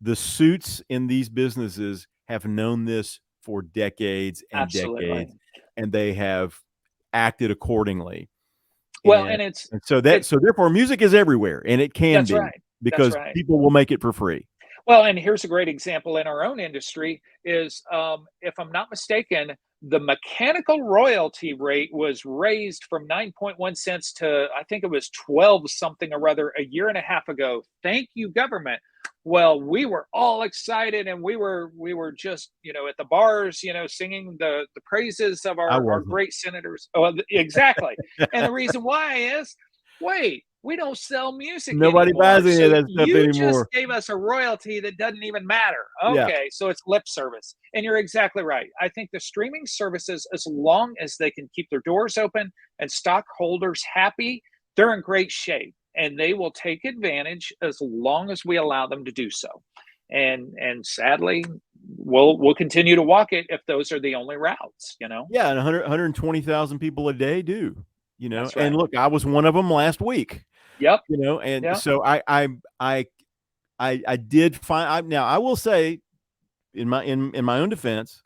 the suits in these businesses have known this for decades and decades, Absolutely. and they have acted accordingly. Well, And and it's and so it therefore music is everywhere, and it can that's be, right. That's because right. people will make it for free. Well, and here's a great example in our own industry is, if I'm not mistaken, the mechanical royalty rate was raised from 9.1 cents to, I think it was 12 something or other a year and a half ago. Thank you, government. Well, we were all excited and we were just, at the bars, singing the praises of I our wasn't. great senators. Oh, exactly. And the reason why is, wait, we don't sell music Nobody buys anymore. any of So that stuff you just anymore. gave us a royalty that doesn't even matter. Yeah. Okay, so it's lip service. And you're exactly right. I think the streaming services, as long as they can keep their doors open and stockholders happy, they're in great shape. And they will take advantage as long as we allow them to do so. And sadly, we'll continue to walk it if those are the only routes. Yeah, and 120,000 people a day do, That's and right. look, I was one of them last week, Yep. and Yep. so I did find, now I will say, in my own defense,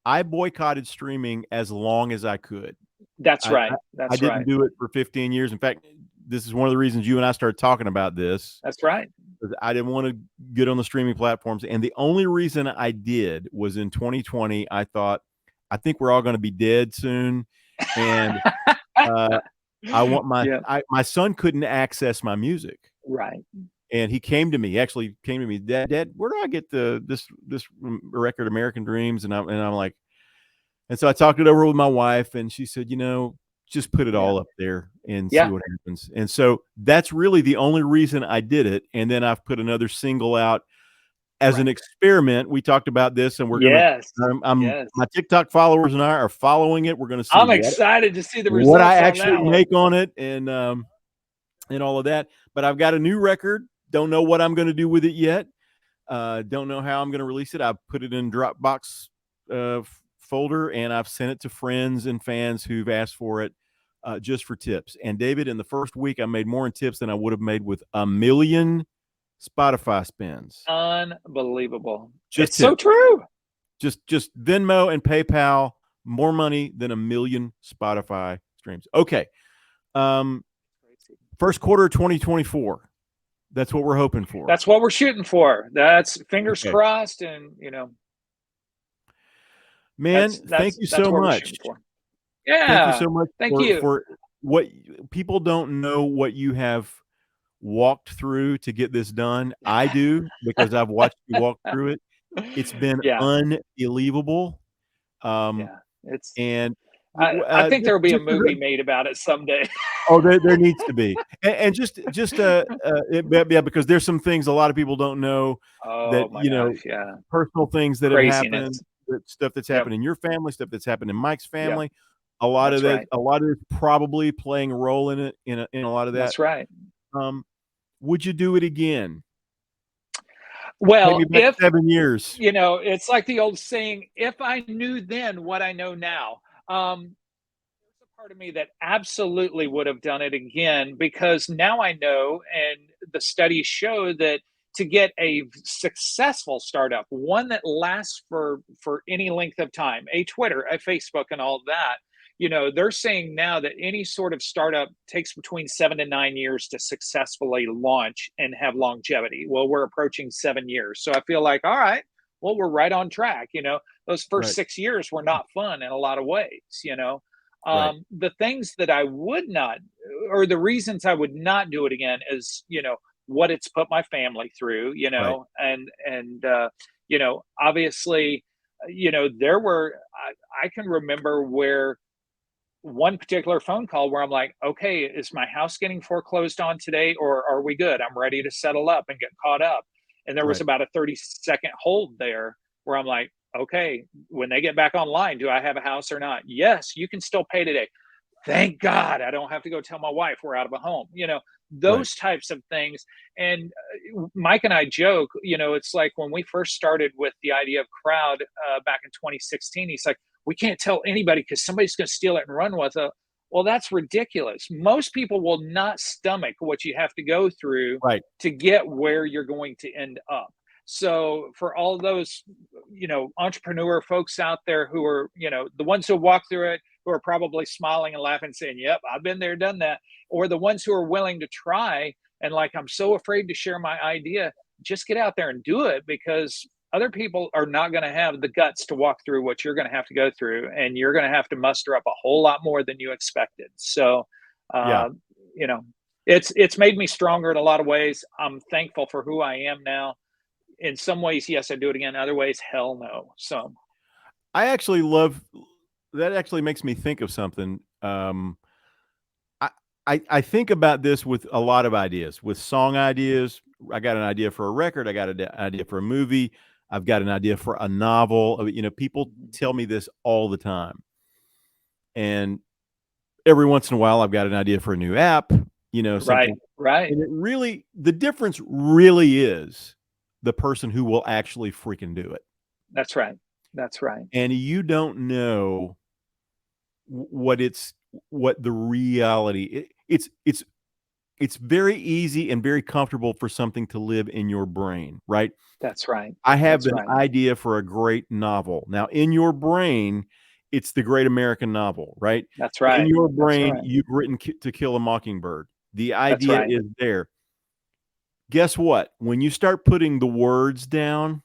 I boycotted streaming as long as I could. That's I I right. I That's didn't right. do it for 15 years. In fact, this is one of the reasons you and I started talking about this, That's right. 'cause I didn't wanna get on the streaming platforms, and the only reason I did was in 2020. I thought, "I think we're all gonna be dead soon, and, uh, I want Yeah. my son couldn't access my music, Right. and he actually came to me, "Dad, where do I get this record, American Dreams?" And I'm like, and so I talked it over with my wife, and she said, "Just put it Yeah. all up there and see Yeah. what happens." And so that's really the only reason I did it, and then I've put another single out as an Right. experiment. We talked about this, and we're gonna Yes. I'm Yes. my TikTok followers and I are following it. We're gonna see I'm what excited to see the what I results on actually that one. make on it, and all of that. But I've got a new record. Don't know what I'm gonna do with it yet. Don't know how I'm going to release it. I've put it in Dropbox folder, and I've sent it to friends and fans who've asked for it just for tips. And David, in the first week, I made more in tips than I would have made with a million Spotify spins. Unbelievable. Just It's so tips. true. Just Venmo and PayPal, more money than a million Spotify streams. Okay. First quarter of 2024. That's what we're hoping for. That's what we're shooting for. That's fingers crossed, and man, thank you so much. Yeah, thank you so much thank you for what people don't know what you have walked through to get this done. I do, because I've watched you walk through it. It's been unbelievable. It's. And I think there will be a movie made about it someday. Oh, there needs to be, and just because there's some things a lot of people don't know that personal things that have happened, stuff that's happened in your family, stuff that's happened in Mike's family. A lot of that, a lot of it's probably playing a role in it, in a lot of that. That's right. Would you do it again? Well, if 7 years, it's like the old saying, if I knew then what I know now. There's a part of me that absolutely would have done it again, because now I know, and the studies show that to get a successful startup, one that lasts for any length of time, a Twitter, a Facebook, and all that, they're saying now that any sort of startup takes between 7 to 9 years to successfully launch and have longevity. Well, we're approaching 7 years. So I feel like, all right, well, we're right on track. Those first 6 years were not fun in a lot of ways. The things that I would not, or the reasons I would not do it again is, what it's put my family through, and obviously, there were, I can remember where one particular phone call where I'm like, okay, is my house getting foreclosed on today, or are we good? I'm ready to settle up and get caught up. And there was about a 30-second hold there where I'm like, okay, when they get back online, do I have a house or not? Yes, you can still pay today. Thank God I don't have to go tell my wife we're out of a home. Those types of things. And Mike and I joke, it's like when we first started with the idea of Crowd back in 2016, he's like, we can't tell anybody because somebody's going to steal it and run with it. Well, that's ridiculous. Most people will not stomach what you have to go through to get where you're going to end up. So for all those, entrepreneur folks out there who are, the ones who walk through it, who are probably smiling and laughing, saying, yep, I've been there, done that. Or the ones who are willing to try and like, I'm so afraid to share my idea, just get out there and do it, because other people are not going to have the guts to walk through what you're going to have to go through, and you're going to have to muster up a whole lot more than you expected. So, it's made me stronger in a lot of ways. I'm thankful for who I am now. In some ways, yes, I'd do it again. Other ways, hell no. So I actually love that. Actually makes me think of something. I think about this with a lot of ideas, with song ideas. I got an idea for a record. I got an idea for a movie. I've got an idea for a novel. People tell me this all the time. And every once in a while, I've got an idea for a new app, something. Right. And it really, the difference really is the person who will actually freaking do it. That's right. And you don't know what the reality. It's very easy and very comfortable for something to live in your brain, right? That's right. I have an idea for a great novel. Now, in your brain, it's the great American novel, right? That's right. In your brain, you've written To Kill a Mockingbird. The idea is there. Guess what? When you start putting the words down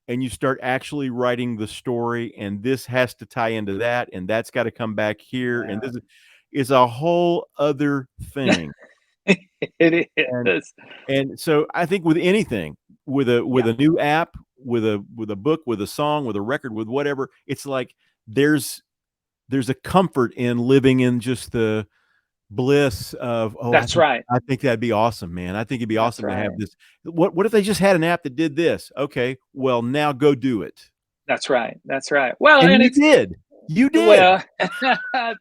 and you start actually writing the story, and this has to tie into that, and that's got to come back here, and this is a whole other thing. It is. And so I think with anything, with a new app, with a book, with a song, with a record, with whatever, it's like there's a comfort in living in just the bliss of, that's right. I think that'd be awesome, man. I think it'd be awesome to have this. What if they just had an app that did this? Okay, well, now go do it. That's right. Well, and you did. Well,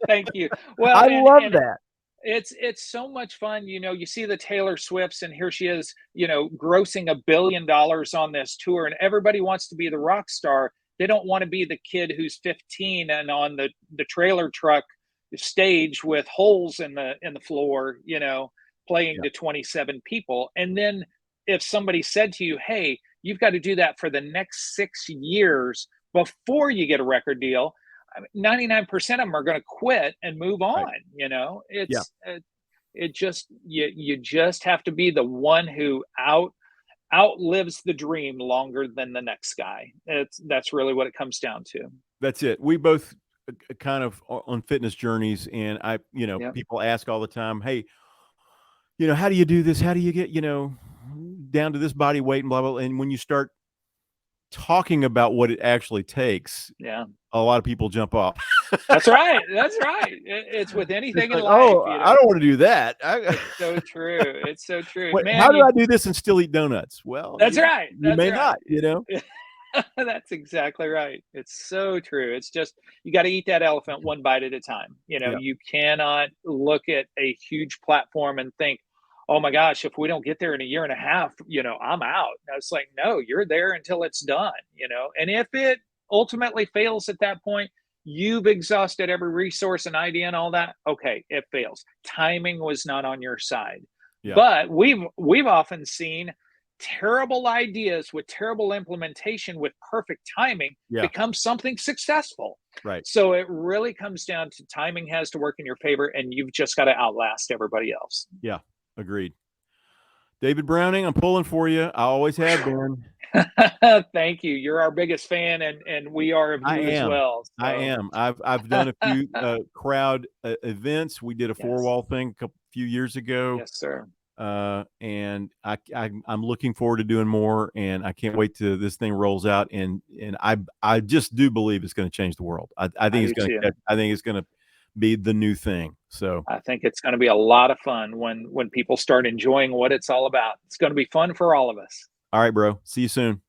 thank you. Well, I love that. It's so much fun. You see the Taylor Swifts, and here she is, grossing $1 billion on this tour, and everybody wants to be the rock star. They don't want to be the kid who's 15 and on the trailer truck stage with holes in the floor, playing Yeah. to 27 people. And then if somebody said to you, "Hey, you've got to do that for the next 6 years before you get a record deal," 99% of them are going to quit and move Right. on. Yeah. It just, you just have to be the one who outlives the dream longer than the next guy. That's really what it comes down to. That's it. We both kind of on fitness journeys, and Yeah. people ask all the time, "Hey, how do you do this? How do you get, down to this body weight and blah blah?" And when you start talking about what it actually takes, Yeah. a lot of people jump off. That's right. That's right. It's with It's anything in like, life, "Oh, I don't want to do that." It's so true. It's so true. Wait, how Man, do I do this and still eat donuts? Well, that's right. you That's may right. not. That's exactly right. It's so true. It's just, you got to eat that elephant one bite at a time. Yeah. You cannot look at a huge platform and think, "Oh my gosh, if we don't get there in a year and a half, I'm out." No, it's like, no, you're there until it's done. And if it ultimately fails at that point, you've exhausted every resource and idea and all that. Okay, it fails. Timing was not on your side. Yeah. But we've often seen terrible ideas with terrible implementation with perfect timing Yeah. become something successful. Right. So it really comes down to timing has to work in your favor, and you've just got to outlast everybody else. Yeah. Agreed. David Browning, I'm pulling for you. I always have been. Thank you. You're our biggest fan, and we are of I you as am. well. I So am. I've done a few crowd events. We did a four yes, wall thing a few years ago, yes, sir. and I'm looking forward to doing more. And I can't wait till this thing rolls out. And I just do believe it's going to change the world. I I think it's do going too. to. I think it's going to be the new thing. So, I think it's going to be a lot of fun when people start enjoying what it's all about. It's going to be fun for all of us. all right, bro. See you soon.